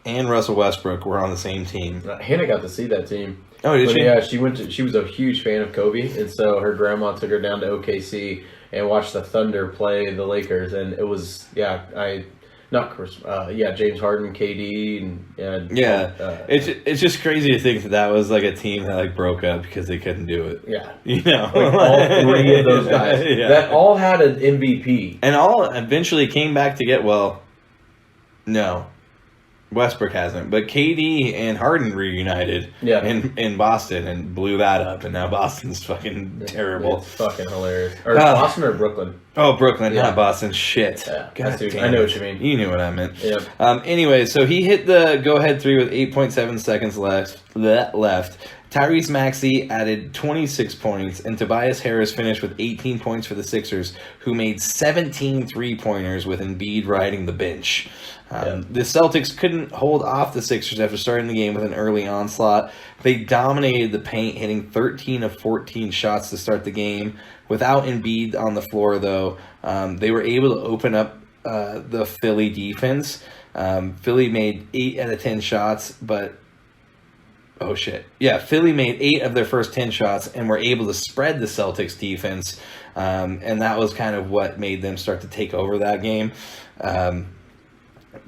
and Russell Westbrook were on the same team. Hannah got to see that team. Oh, did she? Yeah, she was a huge fan of Kobe, and so her grandma took her down to OKC and watched the Thunder play the Lakers, and it was James Harden, KD, and it's just crazy to think that was like a team that like broke up because they couldn't do it. Yeah, like all 3 of those guys that all had an MVP, and all eventually came back to get Westbrook hasn't, but KD and Harden reunited in Boston and blew that up, and now Boston's fucking terrible. It's fucking hilarious. Or Boston or Brooklyn? Oh, Brooklyn, not Boston. Shit. Yeah, God damn I know what you mean. You knew what I meant. Yep. Anyway, so he hit the go-ahead three with 8.7 seconds left. Tyrese Maxey added 26 points, and Tobias Harris finished with 18 points for the Sixers, who made 17 three-pointers with Embiid riding the bench. The Celtics couldn't hold off the Sixers after starting the game with an early onslaught. They dominated the paint, hitting 13 of 14 shots to start the game. Without Embiid on the floor, though, they were able to open up the Philly defense. Philly made 8 out of 10 shots, but... Oh, shit. Yeah, Philly made 8 of their first 10 shots and were able to spread the Celtics defense, and that was kind of what made them start to take over that game.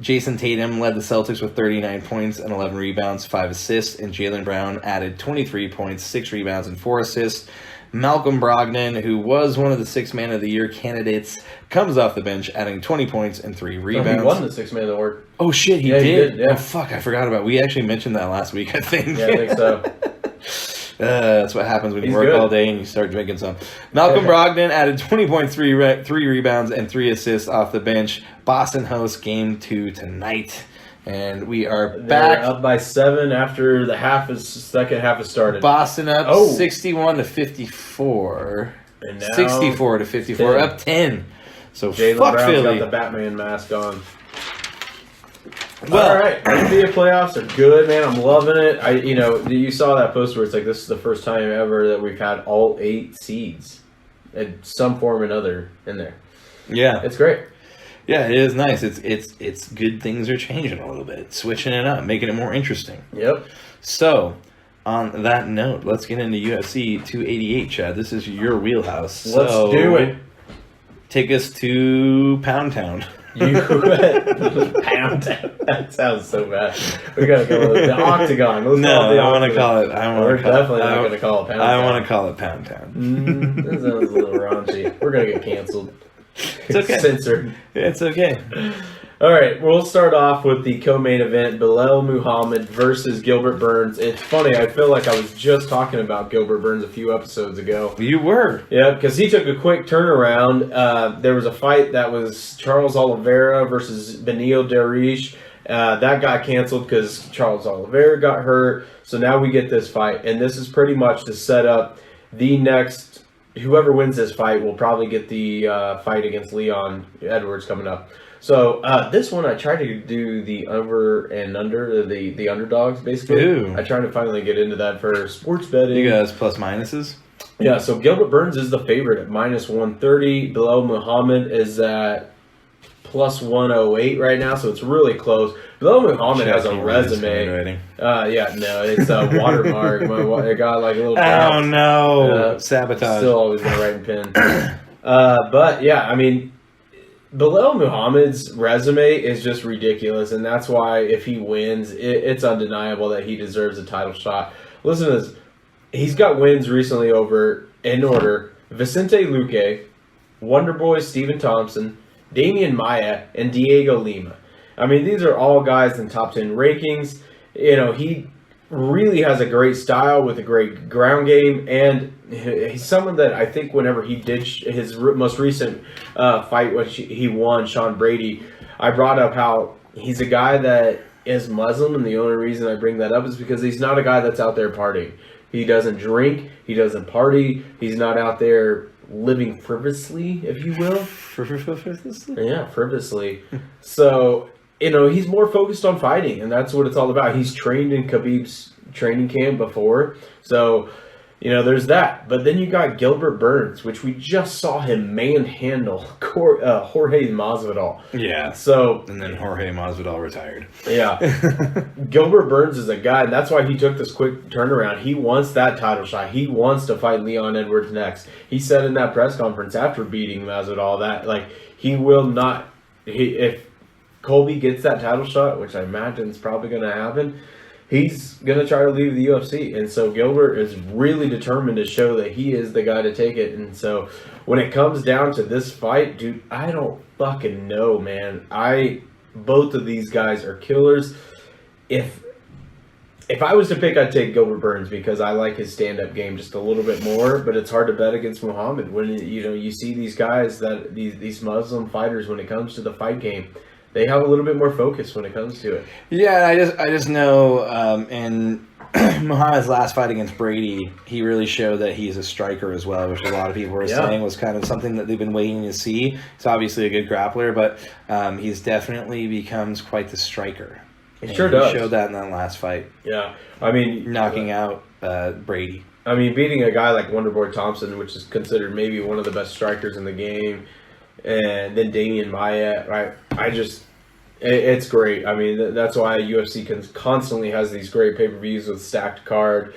Jason Tatum led the Celtics with 39 points and 11 rebounds, 5 assists, and Jaylen Brown added 23 points, 6 rebounds, and 4 assists. Malcolm Brogdon, who was one of the 6 Man of the Year candidates, comes off the bench, adding 20 points and 3 rebounds. He won the 6 Man of the Year. Oh, shit, he did? Yeah. Oh, fuck, I forgot about it. We actually mentioned that last week, I think. Yeah, I think so. That's what happens when you work good. all day and you start drinking some. Malcolm Brogdon added 20 points, 3 rebounds, and 3 assists off the bench. Boston hosts Game 2 tonight. And we are back. They're up by 7 after the second half has started. Boston up 61-54. And now 64-54. 10. Up 10. So Jaylen fuck Brown's Philly. got the Batman mask on. Well, all right, NBA playoffs are good, man. I'm loving it. You saw that post where it's like, this is the first time ever that we've had all 8 seeds in some form or another in there. Yeah, it's great. Yeah, it is nice. It's good. Things are changing a little bit, switching it up, making it more interesting. Yep. So, on that note, let's get into UFC 288, Chad. This is your wheelhouse. Let's do it. Take us to Pound Town. Pound Town. That sounds so bad. We gotta go with the Octagon. I want to call it. We're definitely not going to call it Pound Town. I want to call it Pound Town. That sounds a little raunchy. We're gonna get canceled. It's okay. Censored. It's okay. All right, we'll start off with the co-main event: Belal Muhammad versus Gilbert Burns. It's funny. I feel like I was just talking about Gilbert Burns a few episodes ago. You were. Yeah, because he took a quick turnaround. There was a fight that was Charles Oliveira versus Beneil Dariush. That got canceled because Charles Oliveira got hurt. So now we get this fight, and this is pretty much to set up the next. Whoever wins this fight will probably get the fight against Leon Edwards coming up. So this one, I tried to do the over and under, the underdogs, basically. Ooh. I tried to finally get into that for sports betting. You guys plus minuses? Yeah, so Gilbert Burns is the favorite at minus 130. Belal Muhammad is at plus 108 right now, so it's really close. Belal Muhammad has a resume. It's a watermark. I got like a little... Oh, no. Sabotage. Still always going to write in pen. But, yeah, I mean... Belal Muhammad's resume is just ridiculous, and that's why if he wins, it's undeniable that he deserves a title shot. Listen to this. He's got wins recently over, in order, Vicente Luque, Wonderboy Stephen Thompson, Damian Maia, and Diego Lima. I mean, these are all guys in top 10 rankings. You know, he really has a great style with a great ground game, and he's someone that I think whenever he did his most recent fight, which he won, Sean Brady, I brought up how he's a guy that is Muslim, and the only reason I bring that up is because he's not a guy that's out there partying. He doesn't drink, he doesn't party, he's not out there living frivolously, if you will. Frivolously? Yeah, frivolously. So... You know, he's more focused on fighting, and that's what it's all about. He's trained in Khabib's training camp before, so, you know, there's that. But then you got Gilbert Burns, which we just saw him manhandle Jorge Masvidal. Yeah. So, and then Jorge Masvidal retired. Yeah. Gilbert Burns is a guy, and that's why he took this quick turnaround. He wants that title shot. He wants to fight Leon Edwards next. He said in that press conference after beating Masvidal that, like, he will not... if Colby gets that title shot, which I imagine is probably going to happen, he's going to try to leave the UFC. And so Gilbert is really determined to show that he is the guy to take it. And so when it comes down to this fight, dude, I don't fucking know, man. Both of these guys are killers. if I was to pick, I'd take Gilbert Burns because I like his stand-up game just a little bit more. But it's hard to bet against Muhammad when you see these guys that these Muslim fighters when it comes to the fight game, they have a little bit more focus when it comes to it. Yeah, I just know in Muhammad's last fight against Brady, he really showed that he's a striker as well, which a lot of people were saying was kind of something that they've been waiting to see. He's obviously a good grappler, but he's definitely becomes quite the striker. He sure does. He showed that in that last fight. Yeah, I mean, knocking out Brady. I mean, beating a guy like Wonderboy Thompson, which is considered maybe one of the best strikers in the game, and then Damian Maia, right? It's great. I mean, that's why UFC constantly has these great pay-per-views with stacked card.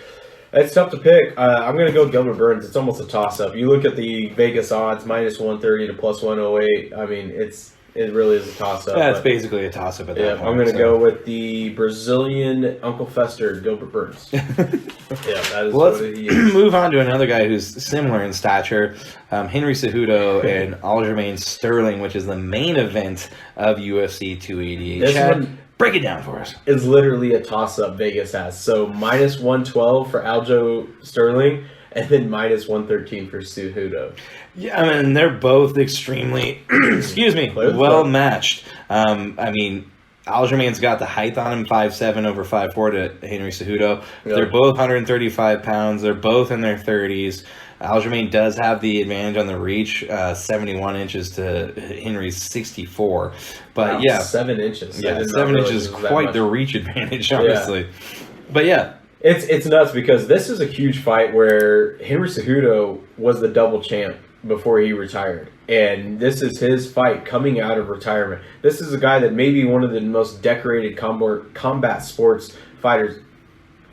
It's tough to pick. I'm going to go Gilbert Burns. It's almost a toss-up. You look at the Vegas odds, minus 130 to plus 108. I mean, it really is a toss-up. Yeah, it's basically a toss-up at that point. I'm going to go with the Brazilian Uncle Fester, Gilbert Burns. That is let's he is. move on to another guy who's similar in stature, Henry Cejudo and Aljamain Sterling, which is the main event of UFC 288. This Chad, one break it down for us. is literally a toss-up Vegas has. So minus 112 for Aljo Sterling, and then minus 113 for Cejudo. Yeah, I mean, they're both extremely, well matched. I mean, Aljamain's got the height on him, 5'7" over 5'4" to Henry Cejudo. They're both 135 pounds. They're both in their 30s. Aljamain does have the advantage on the reach, 71 inches to Henry's 64. But Wow, 7 inches. Yeah, 7 inches is quite the reach advantage, honestly. Yeah. But yeah. It's nuts because this is a huge fight where Henry Cejudo was the double champ before he retired. And this is his fight coming out of retirement. This is a guy that may be one of the most decorated combat sports fighters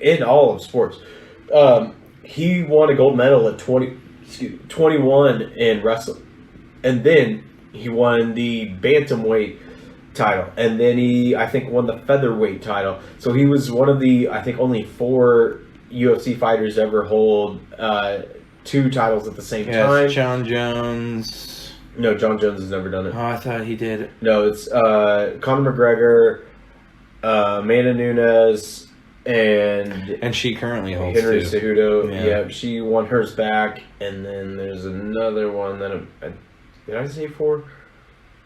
in all of sports. He won a gold medal at 21 in wrestling. And then he won the bantamweight title. And then he, I think, won the featherweight title. So he was one of the, I think, only 4 UFC fighters to ever hold 2 titles at the same time. John Jones. No, John Jones has never done it. Oh, I thought he did. No, it's Conor McGregor, Amanda Nunes, and she currently holds Henry 2. Cejudo. Yeah, she won hers back, and then there's another one that did I say 4?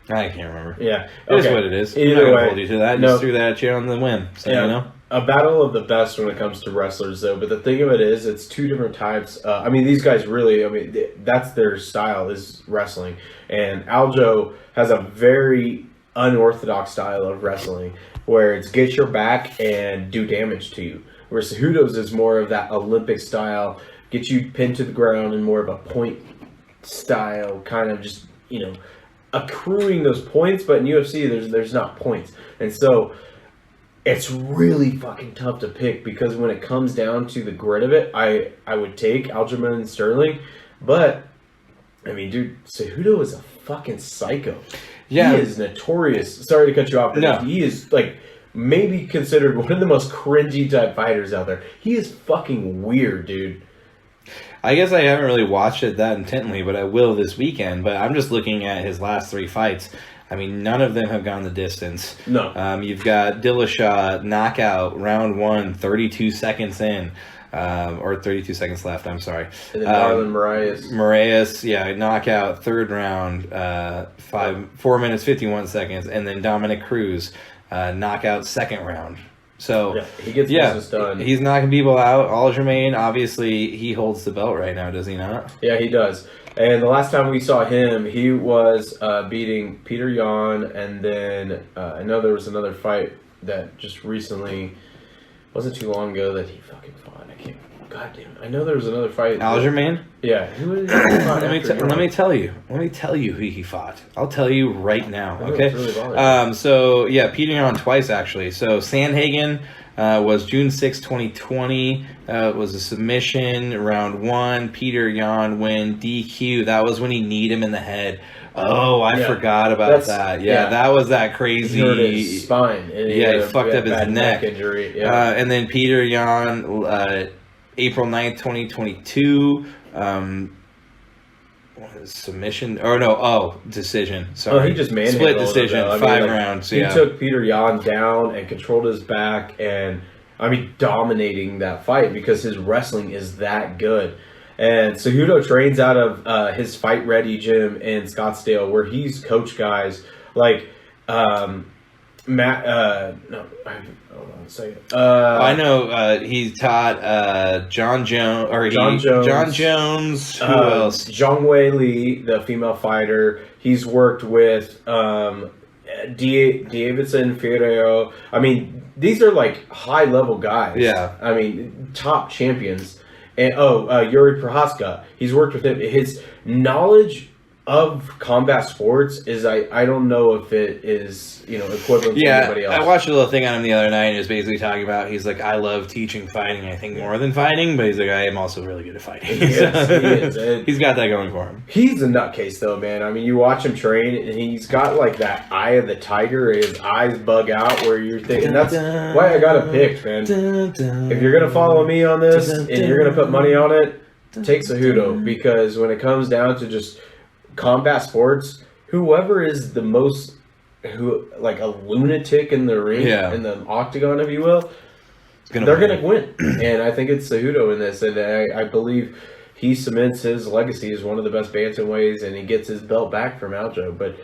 I can't remember. Yeah, it is what it is. Either I'm not way, gonna hold you to that. Just threw that at you on the whim. So you know. A battle of the best when it comes to wrestlers, though. But the thing of it is, it's 2 different types. I mean, these guys really, that's their style is wrestling. And Aljo has a very unorthodox style of wrestling where it's get your back and do damage to you. Where Cejudo's is more of that Olympic style, get you pinned to the ground and more of a point style, kind of just, accruing those points. But in UFC, there's not points. And so it's really fucking tough to pick because when it comes down to the grit of it, I would take Aljamain Sterling, but I mean, dude, Cejudo is a fucking psycho. Yeah, he is notorious. Sorry to cut you off, but he is maybe considered one of the most cringy type fighters out there. He is fucking weird, dude. I guess I haven't really watched it that intently, but I will this weekend. But I'm just looking at his last 3 fights. I mean, none of them have gone the distance. No. You've got Dillashaw, knockout, round 1, 32 seconds in. Or 32 seconds left, I'm sorry. And then Marlon Moraes. Moraes, knockout, 3rd round, 4 minutes, 51 seconds. And then Dominic Cruz, knockout, 2nd round. So, he gets business done. He's knocking people out. Aljamain, obviously, he holds the belt right now, does he not? Yeah, he does. And the last time we saw him, he was beating Peter Yan, and then I know there was another fight that just recently, wasn't too long ago, that he fucking fought. I can't, goddamn, I know there was another fight. Aljamain? Yeah. Who was let me tell you who he fought. I'll tell you right now, okay? Really Peter Yan twice, actually. So, Sandhagen was June 6, 2020. It was a submission, round 1. Peter Yan win, DQ. That was when he kneed him in the head. Oh, I forgot about that. Yeah, that was that crazy. He hurt his spine. He fucked up his neck. Injury. And then Peter Yan, April 9th, 2022. submission. Or no, decision. Sorry. He just manhandled split decision, him, 5 rounds. He took Peter Yan down and controlled his back and, dominating that fight because his wrestling is that good. And Cejudo trains out of his Fight Ready gym in Scottsdale, where he's coached guys like Matt. No, hold on a second. I know he taught John Jones. Who else? Zhang Wei Li, the female fighter. He's worked with Davidson Fierro. These are like high level guys. Yeah. Top champions. And Yuri Prohaska, he's worked with him. His knowledge of combat sports is I don't know if it is equivalent to anybody else. I watched a little thing on him the other night, and he was basically talking about, he's like, I love teaching fighting, I think more than fighting, but he's like, I am also really good at fighting. He is. He's got that going for him. He's a nutcase though, man. You watch him train, and he's got like that eye of the tiger. His eyes bug out where you're thinking, that's why I got him picked, man. If you're gonna follow me on this and you're gonna put money on it, take Cejudo, because when it comes down to just combat sports, whoever is the most like a lunatic in the ring, in the octagon, if you will, they're gonna win. And I think it's Cejudo in this, and I believe he cements his legacy as one of the best bantamweights, and he gets his belt back from Aljo. But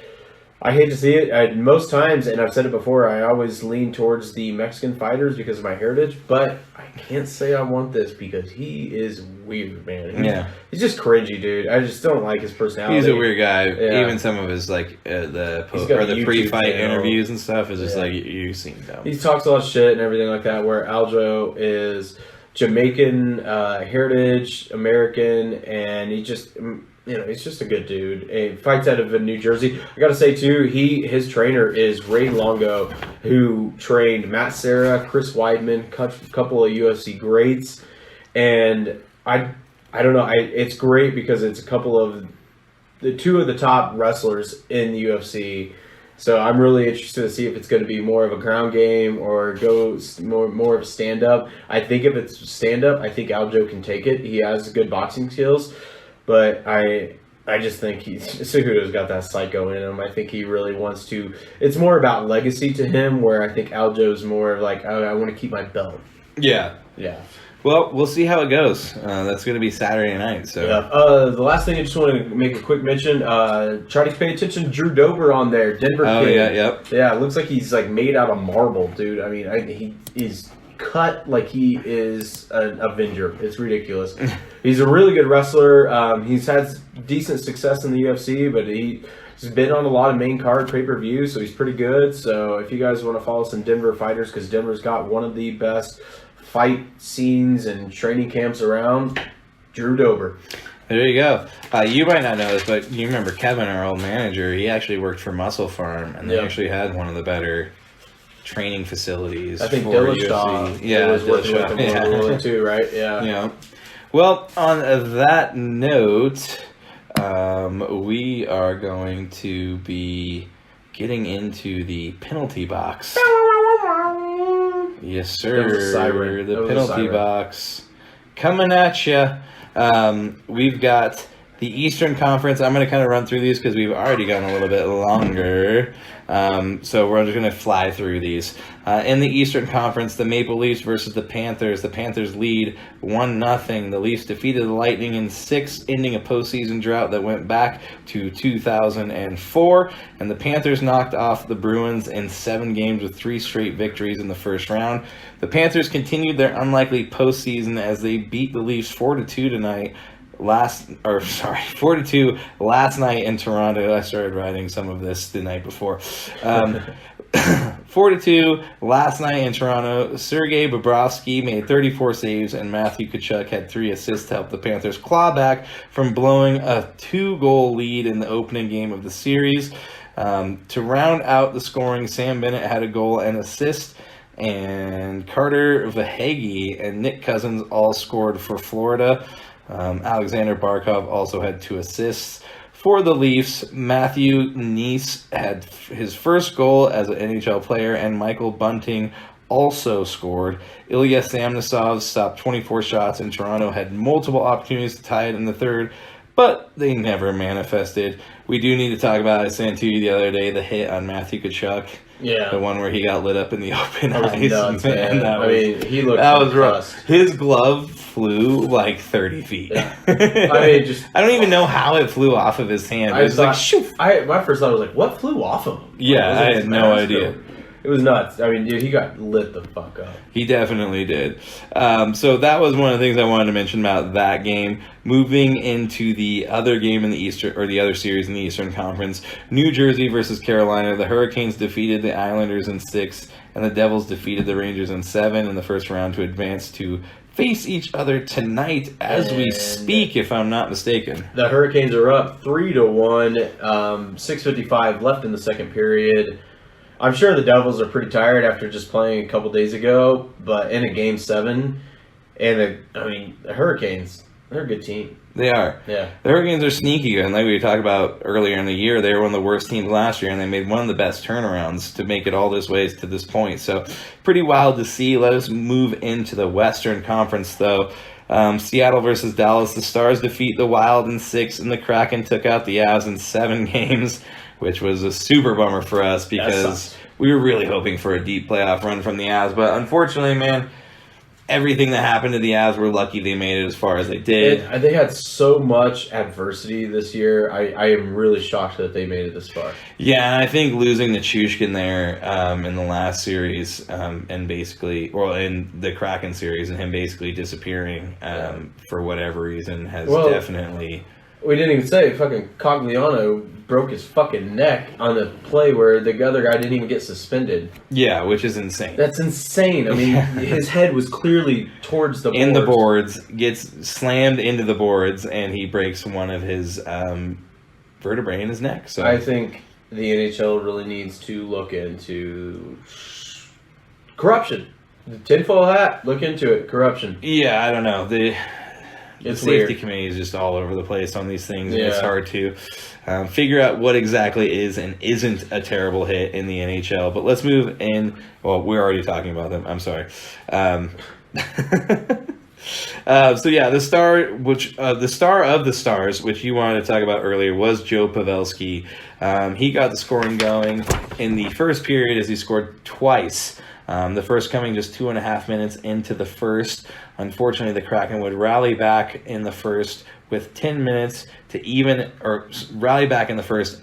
I hate to see it. Most times, and I've said it before, I always lean towards the Mexican fighters because of my heritage, but I can't say I want this because he is weird, man. He's just cringy, dude. I just don't like his personality. He's a weird guy. Yeah. Even some of his the pre-fight interviews and stuff is just like, you seem dumb. He talks a lot of shit and everything like that, where Aljo is Jamaican heritage, American, and he just... he's just a good dude. He fights out of New Jersey. I got to say, too, his trainer is Ray Longo, who trained Matt Serra, Chris Weidman, a couple of UFC greats. And I don't know. It's great because it's two of the top wrestlers in the UFC. So I'm really interested to see if it's going to be more of a ground game or go more of a stand-up. I think if it's stand-up, I think Aljo can take it. He has good boxing skills. But I just think Cejudo's got that psycho in him. I think he really wants to. It's more about legacy to him, where I think Aljo's more of like, I want to keep my belt. Yeah. Well, we'll see how it goes. That's going to be Saturday night. So the last thing I just want to make a quick mention. Try to pay attention to Drew Dober on there, Denver kid. Yeah. It looks like he's like made out of marble, dude. He's cut like he is an Avenger. It's ridiculous. He's a really good wrestler. He's had decent success in the UFC, but he's been on a lot of main card pay-per-view, so he's pretty good. So if you guys want to follow some Denver fighters, because Denver's got one of the best fight scenes and training camps around, Drew Dober. There you go. You might not know this, but you remember Kevin, our old manager, he actually worked for Muscle Farm, and they actually had one of the better training facilities. I think Dillashaw was working with him too, right? Yeah. Well, on that note, we are going to be getting into the penalty box. Yes, sir. The penalty box coming at you. We've got the Eastern Conference. I'm going to kind of run through these because we've already gone a little bit longer. So we're just going to fly through these. In the Eastern Conference, the Maple Leafs versus the Panthers. The Panthers lead 1-0. The Leafs defeated the Lightning in 6, ending a postseason drought that went back to 2004. And the Panthers knocked off the Bruins in 7 games with 3 straight victories in the first round. The Panthers continued their unlikely postseason as they beat the Leafs 4-2 tonight. 4-2 last night in Toronto. I started writing some of this the night before. 4-2 last night in Toronto. Sergei Bobrovsky made 34 saves, and Matthew Tkachuk had 3 assists to help the Panthers claw back from blowing a 2-goal lead in the opening game of the series. To round out the scoring, Sam Bennett had a goal and assist, and Carter Verhaeghe and Nick Cousins all scored for Florida. Alexander Barkov also had 2 assists. For the Leafs, Matthew Nice had his first goal as an NHL player, and Michael Bunting also scored. Ilya Samsonov stopped 24 shots, and Toronto had multiple opportunities to tie it in the third, but they never manifested. We do need to talk about, I sent to you the other day, the hit on Matthew Tkachuk. Yeah. The one where he got lit up in the open That was ice. nuts, man. I mean, he looked that was rough. concussed. His glove flew like 30 feet. Yeah. I mean, just I don't even know how it flew off of his hand. It was like, shoo. My first thought was like, what flew off of him? Yeah, I had no idea. It was nuts. I mean, dude, he got lit the fuck up. He definitely did. So that was one of the things I wanted to mention about that game. Moving into the other game in the Eastern, or the other series in the Eastern Conference, New Jersey versus Carolina. The Hurricanes defeated the Islanders in 6, and the Devils defeated the Rangers in 7 in the first round to advance to face each other tonight as we speak, if I'm not mistaken. The Hurricanes are up 3-1. 6:55 left in the second period. I'm sure the Devils are pretty tired after just playing a couple days ago, but in a Game 7, and the Hurricanes, they're a good team. They are. Yeah. The Hurricanes are sneaky, and like we talked about earlier in the year, they were one of the worst teams last year, and they made one of the best turnarounds to make it all this way to this point. So pretty wild to see. Let us move into the Western Conference, though. Seattle versus Dallas. The Stars defeat the Wild in 6, and the Kraken took out the Avs in 7 games, which was a super bummer for us because we were really hoping for a deep playoff run from the Avs. But unfortunately, man, everything that happened to the Avs, we're lucky they made it as far as they did. They had so much adversity this year. I am really shocked that they made it this far. Yeah, and I think losing Nichushkin there in the last series and basically, well, in the Kraken series, and him basically disappearing for whatever reason has definitely... We didn't even say fucking Cogliano broke his fucking neck on the play where the other guy didn't even get suspended. Yeah, which is insane. That's insane. I mean, his head was clearly towards the boards. In the boards, gets slammed into the boards, and he breaks one of his vertebrae in his neck. So I think the NHL really needs to look into corruption. The tinfoil hat, look into it. Corruption. Yeah, I don't know. The safety weird. committee is just all over the place on these things, and Yeah. it's hard to figure out what exactly is and isn't a terrible hit in the NHL. But let's move in. Well, we're already talking about them. I'm sorry. So yeah, the star of the stars, which you wanted to talk about earlier, was Joe Pavelski. He got the scoring going in the first period as he scored twice. The first coming just 2.5 minutes into the first. Unfortunately, the Kraken would rally back in the first with 10 minutes to even, or rally back in the first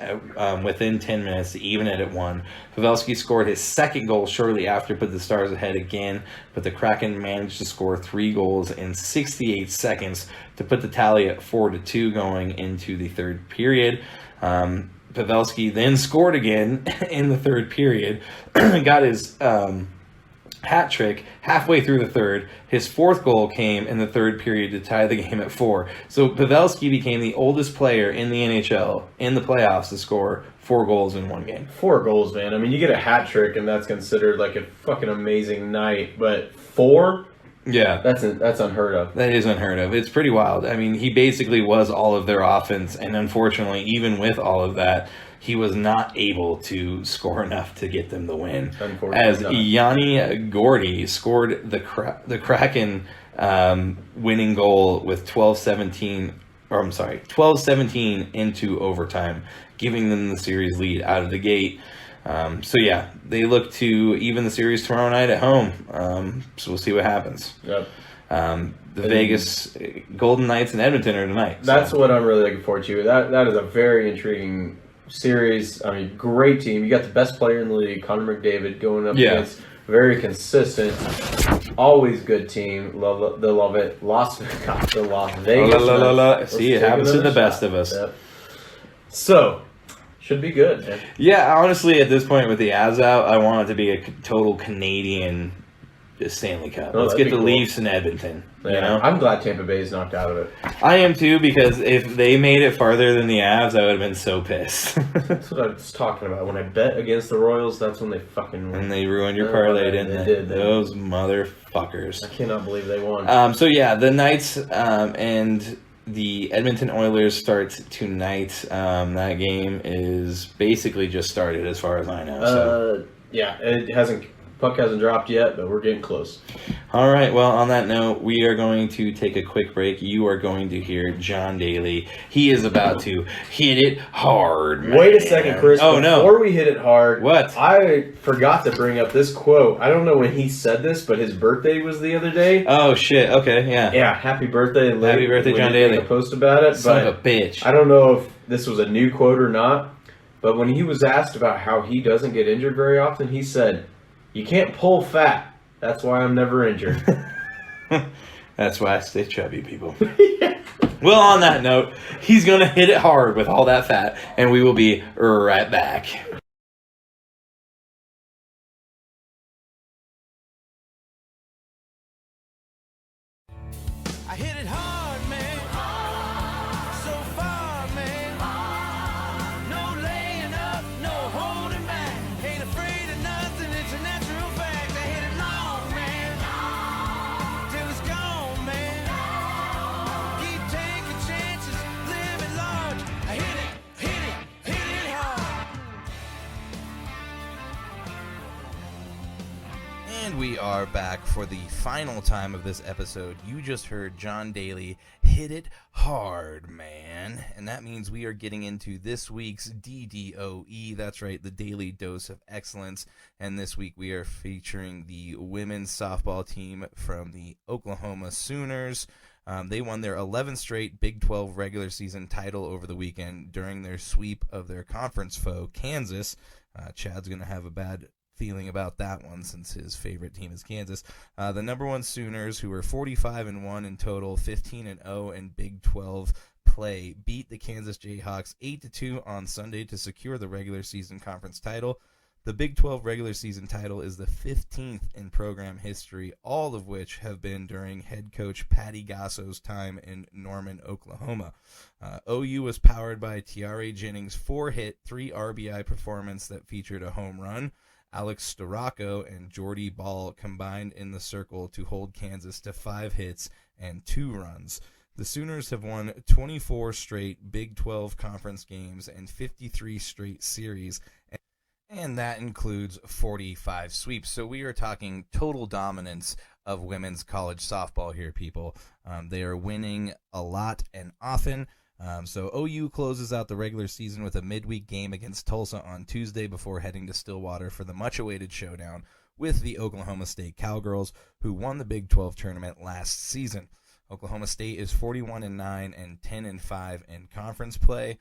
within 10 minutes to even it at 1. Pavelski scored his second goal shortly after, put the Stars ahead again, but the Kraken managed to score 3 goals in 68 seconds to put the tally at 4-2 going into the third period. Pavelski then scored again in the third period, got his hat trick halfway through the third. His fourth goal came in the third period to tie the game at 4. So Pavelski became the oldest player in the NHL in the playoffs to score 4 goals in one game. 4 goals, man. I mean, you get a hat trick, and that's considered like a fucking amazing night. But 4? Yeah. That's unheard of. That is unheard of. It's pretty wild. I mean, he basically was all of their offense, and unfortunately, even with all of that, he was not able to score enough to get them the win. As Yanni Gordy scored the Kraken winning goal with 12-17 into overtime, giving them the series lead out of the gate. So yeah, they look to even the series tomorrow night at home. So we'll see what happens. Yep. The Vegas Golden Knights and Edmonton are tonight. That's what I'm really looking forward to. That is a very intriguing series. I mean, great team. You got the best player in the league, Connor McDavid, going up against very consistent, always good team. Love it. Las Vegas. See, it happens to the best of us. Yep. So, should be good, man. Yeah, honestly, at this point with the Avs out, I want it to be a total Canadian Stanley Cup. Let's get the Leafs in Edmonton. Yeah, you know? I'm glad Tampa Bay's knocked out of it. I am too, because if they made it farther than the Avs, I would have been so pissed. That's what I was talking about. When I bet against the Royals, that's when they fucking won. And they ruined your parlay, didn't they? Did. Those motherfuckers. I cannot believe they won. So yeah, the Knights and the Edmonton Oilers start tonight. That game is basically just started as far as I know. So. Yeah, it hasn't Puck hasn't dropped yet, but we're getting close. All right, well, on that note, we are going to take a quick break. You are going to hear John Daly. He is about to hit it hard, man. Wait a second, Chris. Oh, no. Before we hit it hard, What? I forgot to bring up this quote. I don't know when he said this, but his birthday was the other day. Oh, shit. Okay, yeah. Yeah, happy birthday. Happy birthday, John Daly. Daly. A post about it, Son but of a bitch. I don't know if this was a new quote or not, but when he was asked about how he doesn't get injured very often, he said, "You can't pull fat. That's why I'm never injured." That's why I stay chubby, people. Well, on that note, he's going to hit it hard with all that fat, and we will be right back. I hit it hard, man. So far, man. No laying up, no holding back. Ain't afraid of nothing, it's a natural fact. I hit it long, man. Till it's gone, man. Keep taking chances, live it large. I hit it hard. And we are back for the final time of this episode. You just heard John Daly hit it hard, man. And that means we are getting into this week's DDOE. That's right, the Daily Dose of Excellence. And this week we are featuring the women's softball team from the Oklahoma Sooners. They won their 11th straight Big 12 regular season title over the weekend during their sweep of their conference foe, Kansas. Chad's going to have a bad feeling about that one since his favorite team is Kansas. The number one Sooners, who were 45-1 in total, 15-0 in Big 12 play, beat the Kansas Jayhawks 8-2 on Sunday to secure the regular season conference title. The Big 12 regular season title is the 15th in program history, all of which have been during head coach Patty Gasso's time in Norman, Oklahoma. OU was powered by Tiare Jennings' 4-hit, 3 RBI performance that featured a home run. Alex Storako and Jordy Ball combined in the circle to hold Kansas to 5 hits and 2 runs. The Sooners have won 24 straight Big 12 conference games and 53 straight series, and that includes 45 sweeps. So we are talking total dominance of women's college softball here, people. They are winning a lot and often. So OU closes out the regular season with a midweek game against Tulsa on Tuesday before heading to Stillwater for the much-awaited showdown with the Oklahoma State Cowgirls, who won the Big 12 tournament last season. Oklahoma State is 41-9 and 10-5 in conference play.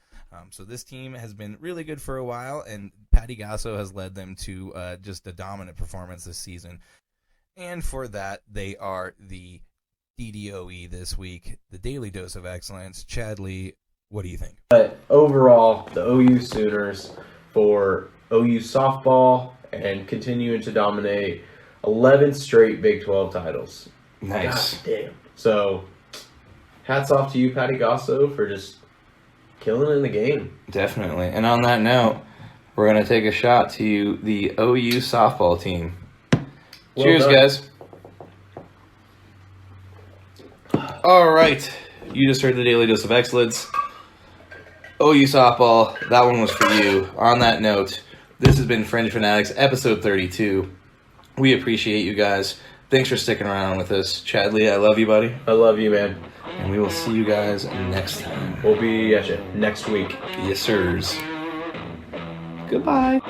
So this team has been really good for a while, and Patty Gasso has led them to just a dominant performance this season. And for that, they are the DDOE this week, the Daily Dose of Excellence. Chad Lee, what do you think? But overall, the OU Sooners for OU softball and continuing to dominate 11 straight Big 12 titles. Nice. God damn. So, hats off to you, Patty Gasso, for just killing it in the game. Definitely. And on that note, we're going to take a shot to the OU softball team. Well Cheers, done. guys. All right. You just heard the Daily Dose of Excellence. OU softball, that one was for you. On that note, this has been Fringe Fanatics, episode 32. We appreciate you guys. Thanks for sticking around with us. Chad Lee, I love you, buddy. I love you, man. And we will see you guys next time. We'll be at you next week. Yes, sirs. Goodbye.